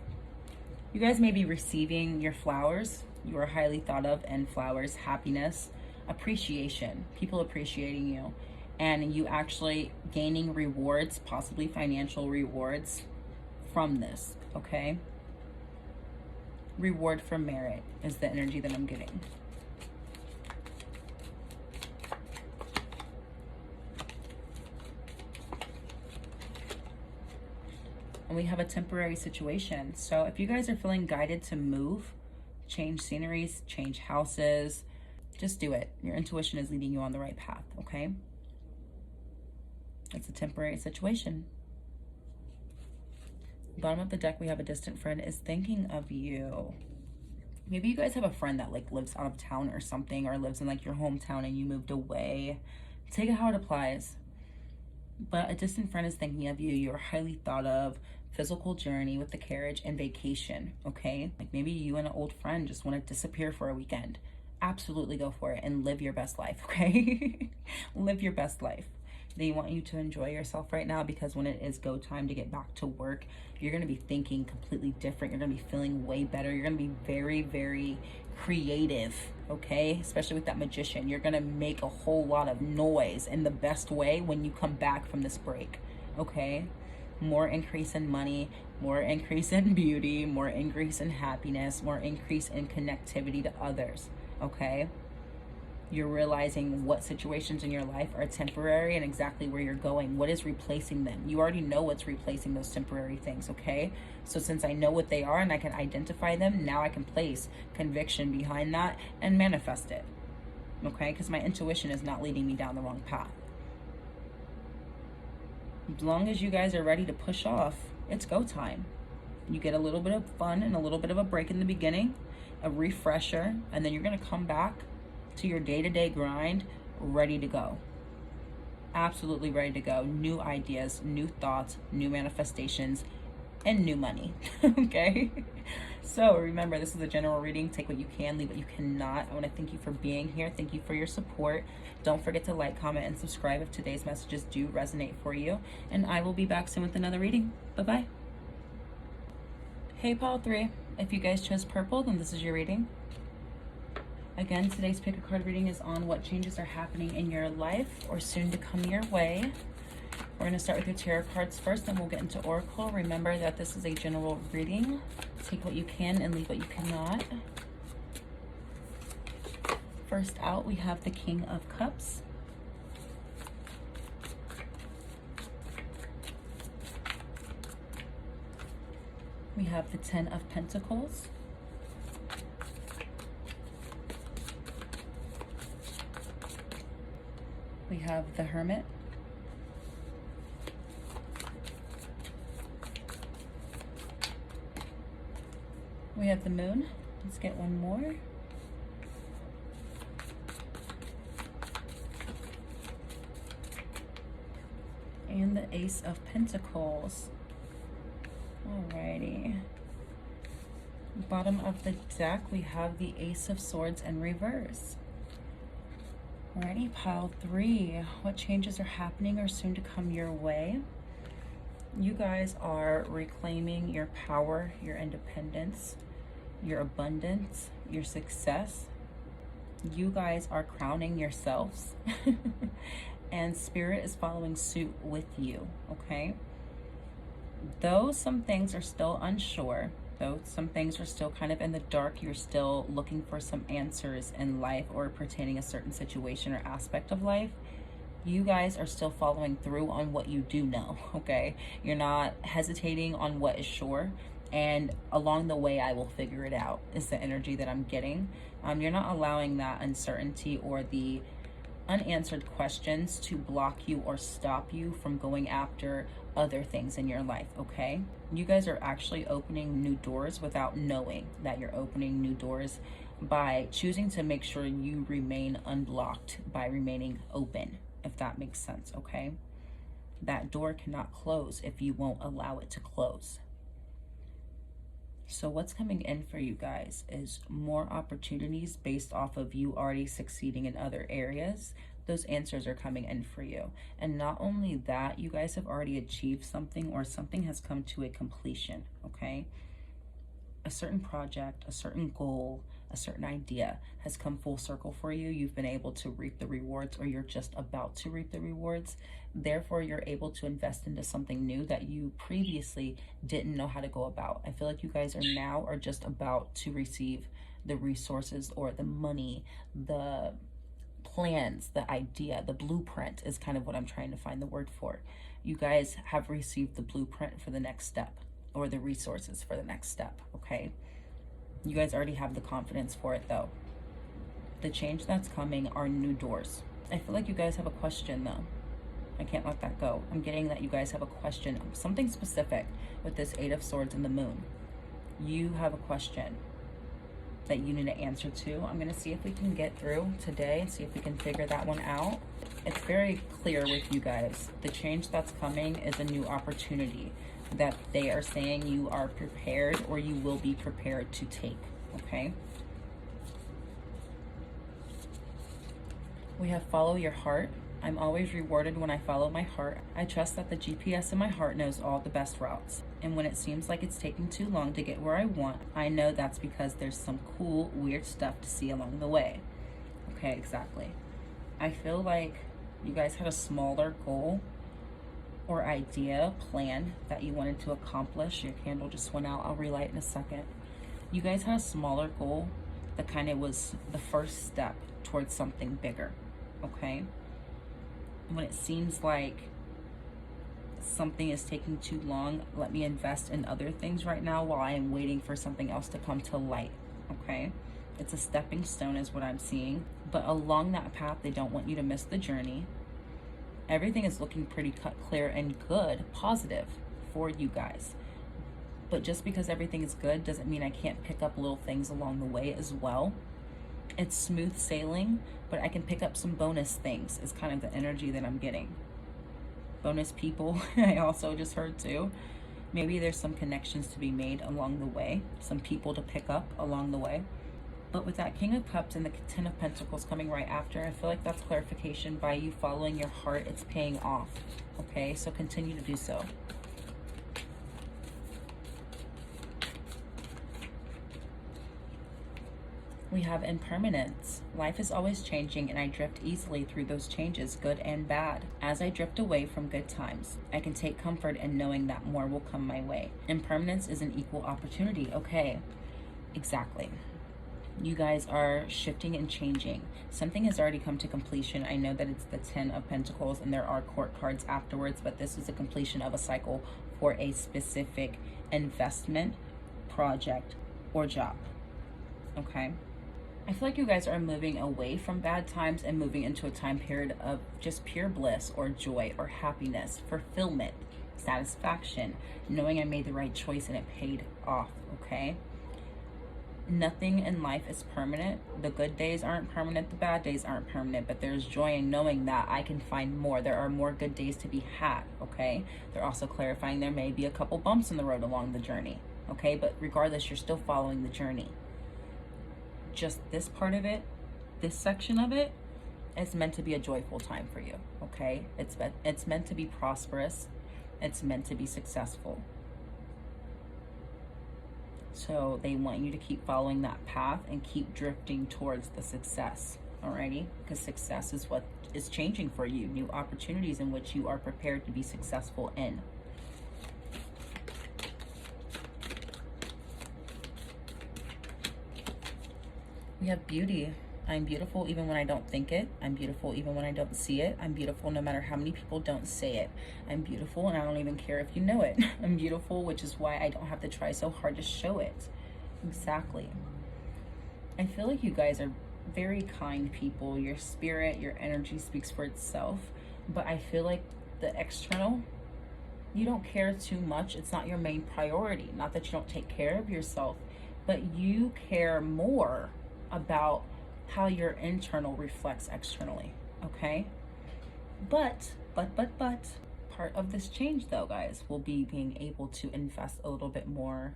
You guys may be receiving your flowers. You are highly thought of, and flowers, happiness, appreciation, people appreciating you, and you actually gaining rewards, possibly financial rewards from this, okay? Reward for merit is the energy that I'm getting. And we have a temporary situation. So if you guys are feeling guided to move, change sceneries, change houses, just do it. Your intuition is leading you on the right path, okay? It's a temporary situation. Bottom of the deck, we have a distant friend is thinking of you. Maybe you guys have a friend that like lives out of town or something, or lives in like your hometown and you moved away. Take it how it applies. But a distant friend is thinking of you. You're highly thought of. Physical journey with the carriage and vacation, okay? Like maybe you and an old friend just want to disappear for a weekend. Absolutely go for it and live your best life, okay? Live your best life. They want you to enjoy yourself right now, because when it is go time to get back to work, you're going to be thinking completely different. You're going to be feeling way better. You're going to be very, very creative, okay? Especially with that magician. You're going to make a whole lot of noise in the best way when you come back from this break, okay? More increase in money, more increase in beauty, more increase in happiness, more increase in connectivity to others, okay? You're realizing what situations in your life are temporary and exactly where you're going. What is replacing them? You already know what's replacing those temporary things, okay? So since I know what they are and I can identify them, now I can place conviction behind that and manifest it, okay? Because my intuition is not leading me down the wrong path. As long as you guys are ready to push off, it's go time. You get a little bit of fun and a little bit of a break in the beginning, a refresher, and then you're going to come back to your day-to-day grind ready to go. Absolutely ready to go. New ideas, new thoughts, new manifestations, and new money, okay? So remember, this is a general reading. Take what you can, leave what you cannot. I want to thank you for being here. Thank you for your support. Don't forget to like, comment, and subscribe if today's messages do resonate for you. And I will be back soon with another reading. Bye-bye. Hey, Pile 3. If you guys chose purple, then this is your reading. Again, today's pick a card reading is on what changes are happening in your life or soon to come your way. We're going to start with your tarot cards first, then we'll get into Oracle. Remember that this is a general reading. Take what you can and leave what you cannot. First out, we have the King of Cups. We have the Ten of Pentacles. We have the Hermit. We have the Moon, Let's get one more. And the Ace of Pentacles. Alrighty. Bottom of the deck, we have the Ace of Swords in reverse. Alrighty, pile 3. What changes are happening or soon to come your way? You guys are reclaiming your power, your independence, your abundance, your success. You guys are crowning yourselves. And Spirit is following suit with you, okay? Though some things are still unsure, though some things are still kind of in the dark, you're still looking for some answers in life or pertaining a certain situation or aspect of life, you guys are still following through on what you do know, okay? You're not hesitating on what is sure, and along the way I will figure it out is the energy that I'm getting. You're not allowing that uncertainty or the unanswered questions to block you or stop you from going after other things in your life, okay? You guys are actually opening new doors without knowing that you're opening new doors by choosing to make sure you remain unblocked by remaining open, if that makes sense, okay? That door cannot close if you won't allow it to close. So what's coming in for you guys is more opportunities based off of you already succeeding in other areas. Those answers are coming in for you. And not only that, you guys have already achieved something, or something has come to a completion, okay? A certain project, a certain goal, a certain idea has come full circle for you. You've been able to reap the rewards, or you're just about to reap the rewards. Therefore, you're able to invest into something new that you previously didn't know how to go about. I feel like you guys are just about to receive the resources or the money, the plans, the idea, the blueprint is kind of what I'm trying to find the word for. You guys have received the blueprint for the next step, or the resources for the next step, okay? You guys already have the confidence for it though. The change that's coming are new doors. I feel like you guys have a question though. I can't let that go. I'm getting that you guys have a question, something specific with this 8 of Swords and the Moon. You have a question that you need to answer to. I'm gonna see if we can get through today and see if we can figure that one out. It's very clear with you guys. The change that's coming is a new opportunity that they are saying you are prepared, or you will be prepared to take, okay? We have follow your heart. I'm always rewarded when I follow my heart. I trust that the GPS in my heart knows all the best routes. And when it seems like it's taking too long to get where I want, I know that's because there's some cool, weird stuff to see along the way. Okay, exactly. I feel like you guys had a smaller goal or idea, plan that you wanted to accomplish. Your candle just went out. I'll relight in a second. You guys had a smaller goal that kind of was the first step towards something bigger, okay? When it seems like something is taking too long, let me invest in other things right now while I am waiting for something else to come to light, okay? It's a stepping stone is what I'm seeing, but along that path, they don't want you to miss the journey. Everything is looking pretty cut, clear, and good, positive for you guys. But just because everything is good doesn't mean I can't pick up little things along the way as well. It's smooth sailing, but I can pick up some bonus things is kind of the energy that I'm getting. Bonus people, I also just heard too. Maybe there's some connections to be made along the way, some people to pick up along the way. But with that King of Cups and the 10 of Pentacles coming right after, I feel like that's clarification. By you following your heart, it's paying off, okay? So continue to do so. We have impermanence. Life is always changing, and I drift easily through those changes, good and bad. As I drift away from good times, I can take comfort in knowing that more will come my way. Impermanence is an equal opportunity. Okay, exactly. You guys are shifting and changing. Something has already come to completion. I know that it's the 10 of Pentacles and there are court cards afterwards, but this is a completion of a cycle for a specific investment, project, or job, okay? I feel like you guys are moving away from bad times and moving into a time period of just pure bliss or joy or happiness, fulfillment, satisfaction, knowing I made the right choice and it paid off, okay? Nothing in life is permanent. The good days aren't permanent, the bad days aren't permanent, but there's joy in knowing that I can find more. There are more good days to be had, okay? They're also clarifying there may be a couple bumps in the road along the journey, okay? But regardless, you're still following the journey. Just this part of it, this section of it, is meant to be a joyful time for you, okay? It's meant to be prosperous. It's meant to be successful. So they want you to keep following that path and keep drifting towards the success, alrighty? Because success is what is changing for you, new opportunities in which you are prepared to be successful in. We have beauty. I'm beautiful even when I don't think it. I'm beautiful even when I don't see it. I'm beautiful no matter how many people don't say it. I'm beautiful and I don't even care if you know it. I'm beautiful, which is why I don't have to try so hard to show it. Exactly. I feel like you guys are very kind people. Your spirit, your energy speaks for itself. But I feel like the external, you don't care too much. It's not your main priority. Not that you don't take care of yourself, but you care more about how your internal reflects externally, okay? But part of this change though, guys, will be being able to invest a little bit more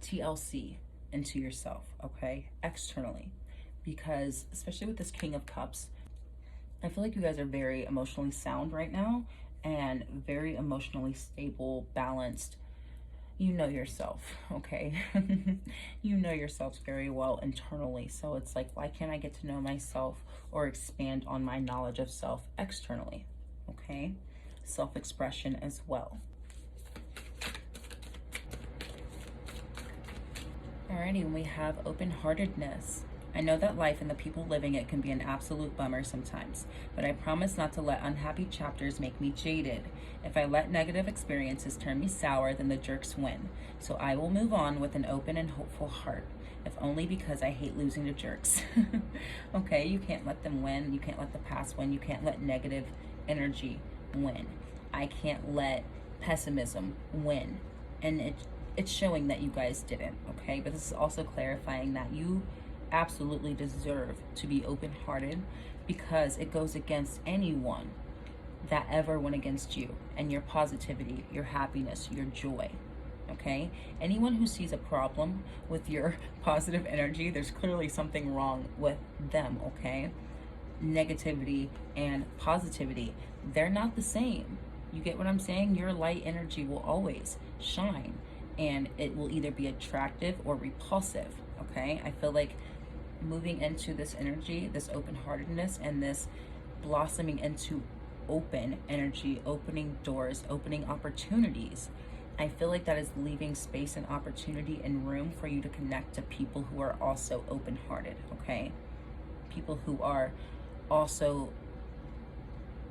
TLC into yourself, okay? Externally, because especially with this King of Cups, I feel like you guys are very emotionally sound right now and very emotionally stable, balanced. You know yourself, okay? You know yourselves very well internally. So it's like, why can't I get to know myself or expand on my knowledge of self externally, okay? Self-expression as well. Alrighty, we have open-heartedness. I know that life and the people living it can be an absolute bummer sometimes, but I promise not to let unhappy chapters make me jaded. If I let negative experiences turn me sour, then the jerks win. So I will move on with an open and hopeful heart, if only because I hate losing to jerks. Okay, you can't let them win. You can't let the past win. You can't let negative energy win. I can't let pessimism win. And it's showing that you guys didn't, okay? But this is also clarifying that you absolutely deserve to be open-hearted, because it goes against anyone that ever went against you and your positivity, your happiness, your joy, okay? Anyone who sees a problem with your positive energy, there's clearly something wrong with them, okay? Negativity and positivity, they're not the same. You get what I'm saying? Your light energy will always shine, and it will either be attractive or repulsive, okay? I feel like moving into this energy, this open-heartedness, and this blossoming into open energy, opening doors, opening opportunities, I feel like that is leaving space and opportunity and room for you to connect to people who are also open-hearted, okay? People who are also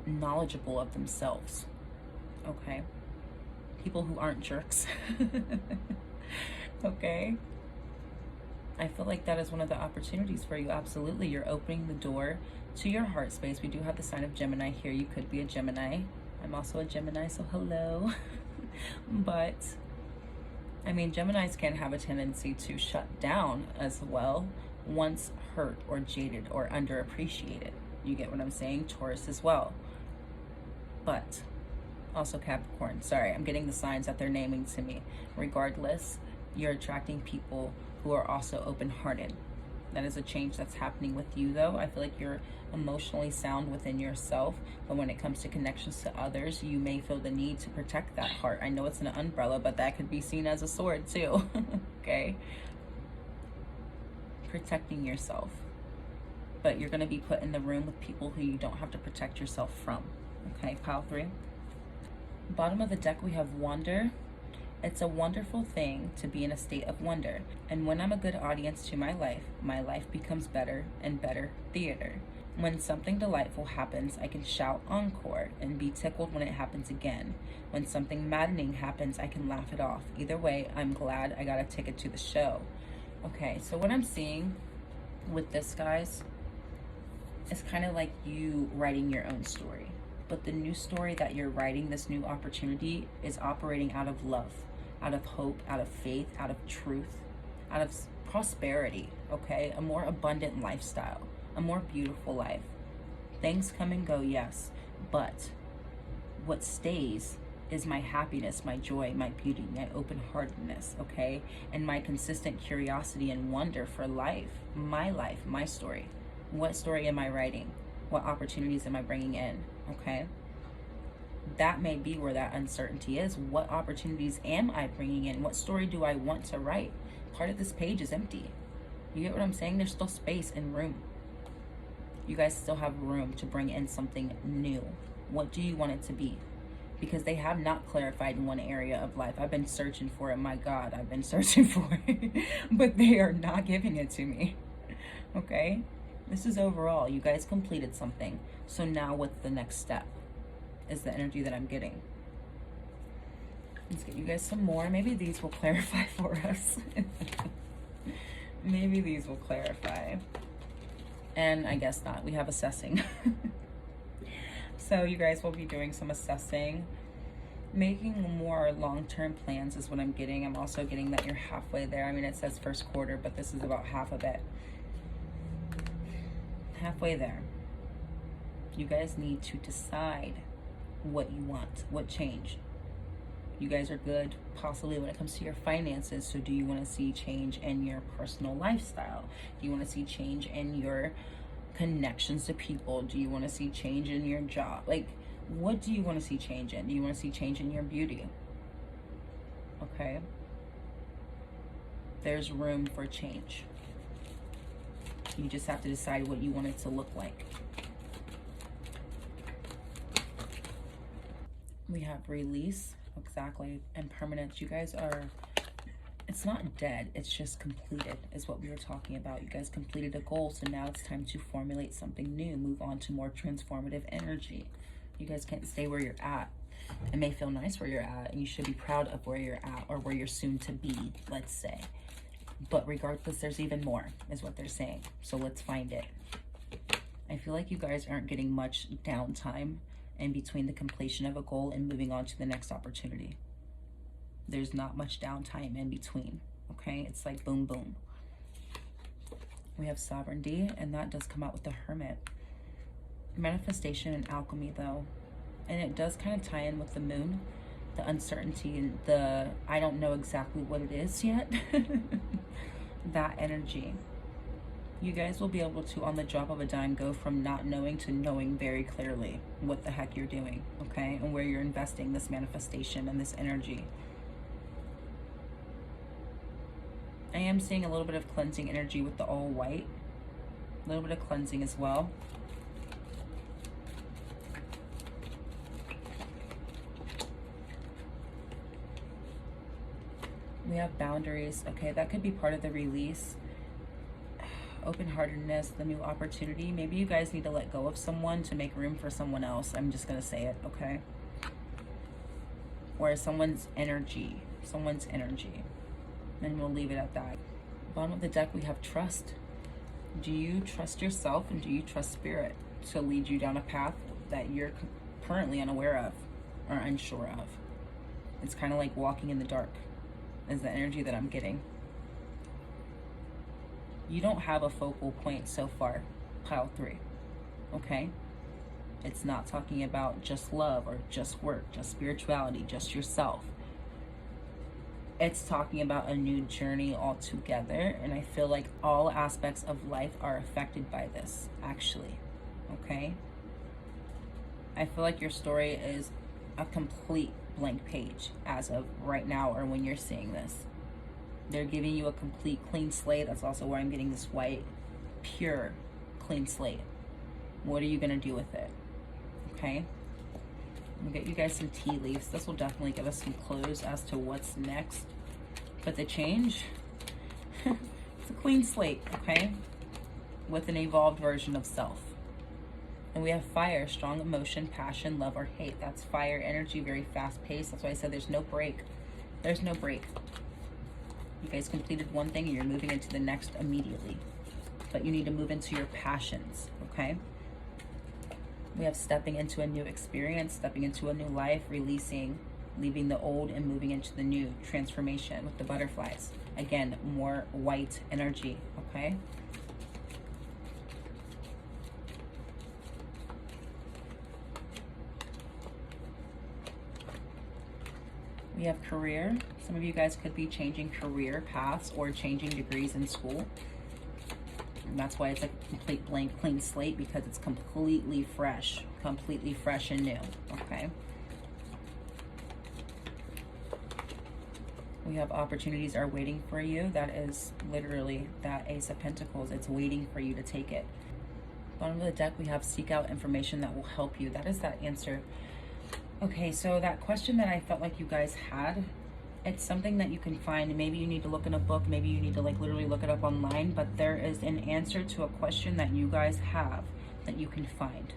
knowledgeable of themselves, okay? People who aren't jerks, okay? I feel like that is one of the opportunities for you. Absolutely. You're opening the door to your heart space. We do have the sign of Gemini here. You could be a Gemini. I'm also a Gemini, so hello. But, I mean, Geminis can have a tendency to shut down as well once hurt or jaded or underappreciated. You get what I'm saying? Taurus as well. But, also Capricorn. Sorry, I'm getting the signs that they're naming to me. Regardless, you're attracting people who are also open-hearted. That is a change that's happening with you though. I feel like you're emotionally sound within yourself, but when it comes to connections to others, you may feel the need to protect that heart. I know it's an umbrella, but that could be seen as a sword too. Okay? Protecting yourself. But you're going to be put in the room with people who you don't have to protect yourself from. Okay, pile 3. Bottom of the deck we have wonder. It's a wonderful thing to be in a state of wonder. And when I'm a good audience to my life becomes better and better theater. When something delightful happens, I can shout encore and be tickled when it happens again. When something maddening happens, I can laugh it off. Either way, I'm glad I got a ticket to the show. Okay, so what I'm seeing with this, guys, is kind of like you writing your own story. But the new story that you're writing, this new opportunity, is operating out of love, out of hope, out of faith, out of truth, out of prosperity, okay? A more abundant lifestyle, a more beautiful life. Things come and go, yes, but what stays is my happiness, my joy, my beauty, my open-heartedness, okay? And my consistent curiosity and wonder for life, my story. What story am I writing? What opportunities am I bringing in, okay? That may be where that uncertainty is. What opportunities am I bringing in? What story do I want to write? Part of this page is empty. You get what I'm saying? There's still space and room. You guys still have room to bring in something new. What do you want it to be? Because they have not clarified in one area of life. I've been searching for it. My God, I've been searching for it. But they are not giving it to me. Okay? This is overall. You guys completed something. So now what's the next step? Is the energy that I'm getting. Let's get you guys some more. Maybe these will clarify for us. Maybe these will clarify. And I guess not. We have assessing. So you guys will be doing some assessing. Making more long-term plans is what I'm getting. I'm also getting that you're halfway there. I mean, it says first quarter, but this is about half of it. Halfway there. You guys need to decide what you want, what change. You guys are good possibly when it comes to your finances. So do you want to see change in your personal lifestyle? Do you want to see change in your connections to people? Do you want to see change in your job? Like, what do you want to see change in? Do you want to see change in your beauty? Okay, there's room for change. You just have to decide what you want it to look like. We have release, exactly, and permanence. You guys are, it's not dead, it's just completed, is what we were talking about. You guys completed a goal, so now it's time to formulate something new, move on to more transformative energy. You guys can't stay where you're at. It may feel nice where you're at, and you should be proud of where you're at, or where you're soon to be, let's say. But regardless, there's even more, is what they're saying. So let's find it. I feel like you guys aren't getting much downtime in between the completion of a goal and moving on to the next opportunity. There's not much downtime in between, okay? It's like boom, boom. We have sovereignty, and that does come out with the Hermit. Manifestation and alchemy, though. And it does kind of tie in with the moon, the uncertainty, and the, I don't know exactly what it is yet. That energy. You guys will be able to, on the drop of a dime, go from not knowing to knowing very clearly what the heck you're doing, okay? And where you're investing this manifestation and this energy. I am seeing a little bit of cleansing energy with the all white. A little bit of cleansing as well. We have boundaries. Okay, that could be part of the release. Open-heartedness, the new opportunity. Maybe you guys need to let go of someone to make room for someone else. I'm just gonna say it, okay? Or someone's energy. And we'll leave it at that. Bottom of the deck, we have trust. Do you trust yourself, and do you trust spirit to lead you down a path that you're currently unaware of or unsure of? It's kind of like walking in the dark, is the energy that I'm getting. You don't have a focal point so far, pile 3, okay? It's not talking about just love or just work, just spirituality, just yourself. It's talking about a new journey altogether, and I feel like all aspects of life are affected by this, actually, okay? I feel like your story is a complete blank page as of right now, or when you're seeing this. They're giving you a complete clean slate. That's also where I'm getting this white, pure, clean slate. What are you gonna do with it? Okay? We'll get you guys some tea leaves. This will definitely give us some clues as to what's next. But the change, it's a clean slate, okay? With an evolved version of self. And we have fire, strong emotion, passion, love, or hate. That's fire energy, very fast paced. That's why I said there's no break. There's no break. You guys completed one thing and you're moving into the next immediately. But you need to move into your passions, okay? We have stepping into a new experience, stepping into a new life, releasing leaving the old and moving into the new. Transformation with the butterflies. Again, more white energy, okay? We have career. Some of you guys could be changing career paths or changing degrees in school. And that's why it's a complete blank, clean slate, because it's completely fresh and new, okay? We have opportunities are waiting for you. That is literally that Ace of Pentacles. It's waiting for you to take it. Bottom of the deck, we have seek out information that will help you. That is that answer. Okay, so that question that I felt like you guys had, it's something that you can find. Maybe you need to look in a book, maybe you need to like literally look it up online, but there is an answer to a question that you guys have that you can find.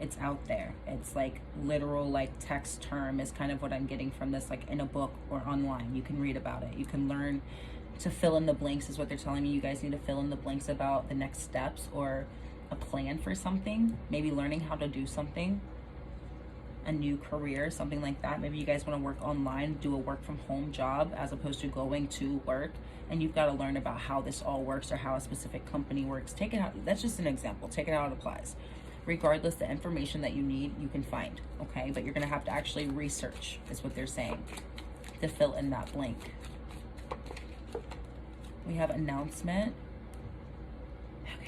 It's out there. It's like literal, like text term is kind of what I'm getting from this, like in a book or online. You can read about it. You can learn to fill in the blanks is what they're telling me. You guys need to fill in the blanks about the next steps or a plan for something, maybe learning how to do something, a new career, something like that. Maybe you guys want to work online, do a work from home job as opposed to going to work, and you've got to learn about how this all works or how a specific company works. Take it out. That's just an example. Take it how it applies. Regardless, the information that you need, you can find, okay? But you're going to have to actually research, is what they're saying, to fill in that blank. We have announcement.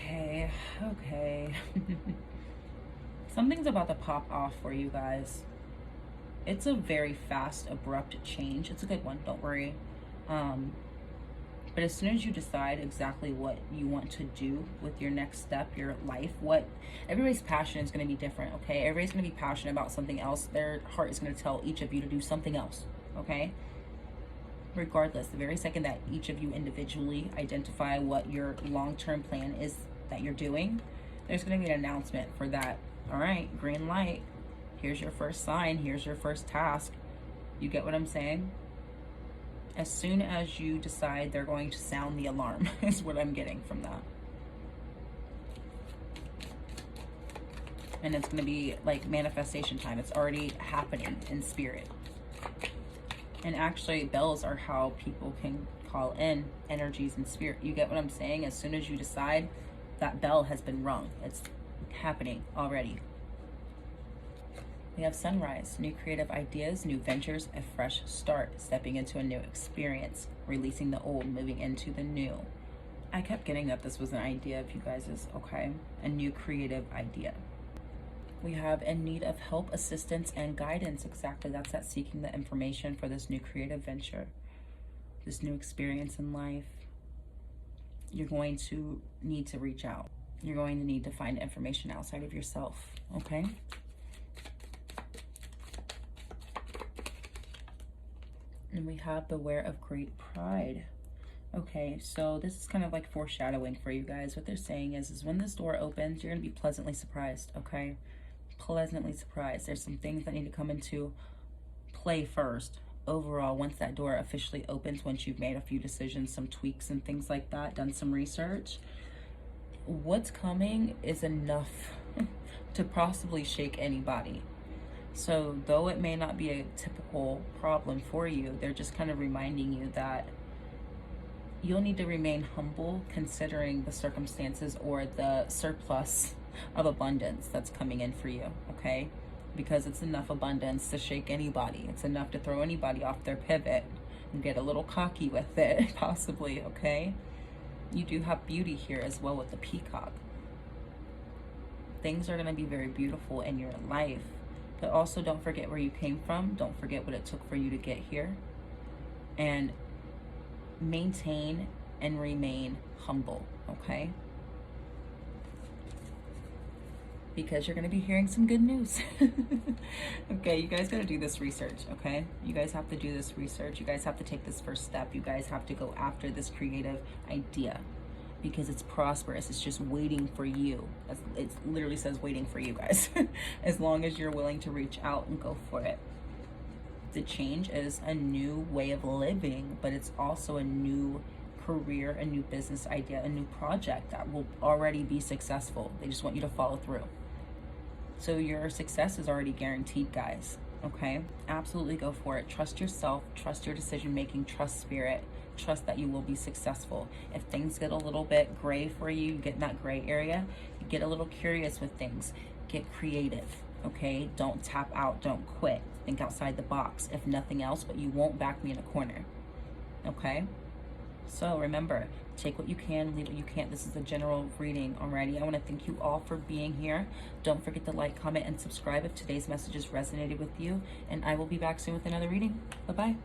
Okay. Something's about to pop off for you guys. It's a very fast, abrupt change. It's a good one, don't worry. But as soon as you decide exactly what you want to do with your next step, your life, everybody's passion is going to be different, okay? Everybody's going to be passionate about something else. Their heart is going to tell each of you to do something else, okay? Regardless, the very second that each of you individually identify what your long-term plan is that you're doing, there's going to be an announcement for that. All right, green light. Here's your first sign. Here's your first task. You get what I'm saying? As soon as you decide, they're going to sound the alarm is what I'm getting from that. And it's going to be like manifestation time. It's already happening in spirit. And actually, bells are how people can call in energies in spirit. You get what I'm saying? As soon as you decide, that bell has been rung. It's happening already. We have sunrise, new creative ideas, new ventures, a fresh start, stepping into a new experience, releasing the old, moving into the new. I kept getting that this was an idea of you guys's, okay? A new creative idea. We have in need of help, assistance, and guidance. Exactly, that's that seeking the information for this new creative venture, this new experience in life. You're going to need to reach out. You're going to need to find information outside of yourself, okay? And we have beware of great pride. Okay, so this is kind of like foreshadowing for you guys. What they're saying is when this door opens, you're going to be pleasantly surprised, okay? Pleasantly surprised. There's some things that need to come into play first. Overall, once that door officially opens, once you've made a few decisions, some tweaks and things like that, done some research, what's coming is enough to possibly shake anybody. So though it may not be a typical problem for you, they're just kind of reminding you that you'll need to remain humble considering the circumstances or the surplus of abundance that's coming in for you, okay? Because it's enough abundance to shake anybody. It's enough to throw anybody off their pivot and get a little cocky with it, possibly, okay? You do have beauty here as well with the peacock. Things are going to be very beautiful in your life. But also don't forget where you came from. Don't forget what it took for you to get here. And maintain and remain humble, okay? Because you're going to be hearing some good news. Okay, you guys got to do this research, okay? You guys have to do this research. You guys have to take this first step. You guys have to go after this creative idea because it's prosperous. It's just waiting for you. It literally says waiting for you guys. As long as you're willing to reach out and go for it. The change is a new way of living, but it's also a new career, a new business idea, a new project that will already be successful. They just want you to follow through. So your success is already guaranteed, guys. Okay, absolutely go for it. Trust yourself, trust your decision making, trust spirit, trust that you will be successful. If things get a little bit gray for you, you get in that gray area, you get a little curious with things, get creative. Okay, don't tap out, don't quit, think outside the box. If nothing else, but you won't back me in a corner. Okay, so remember, take what you can, leave what you can't. This is a general reading already. I want to thank you all for being here. Don't forget to like, comment, and subscribe if today's messages resonated with you. And I will be back soon with another reading. Bye-bye.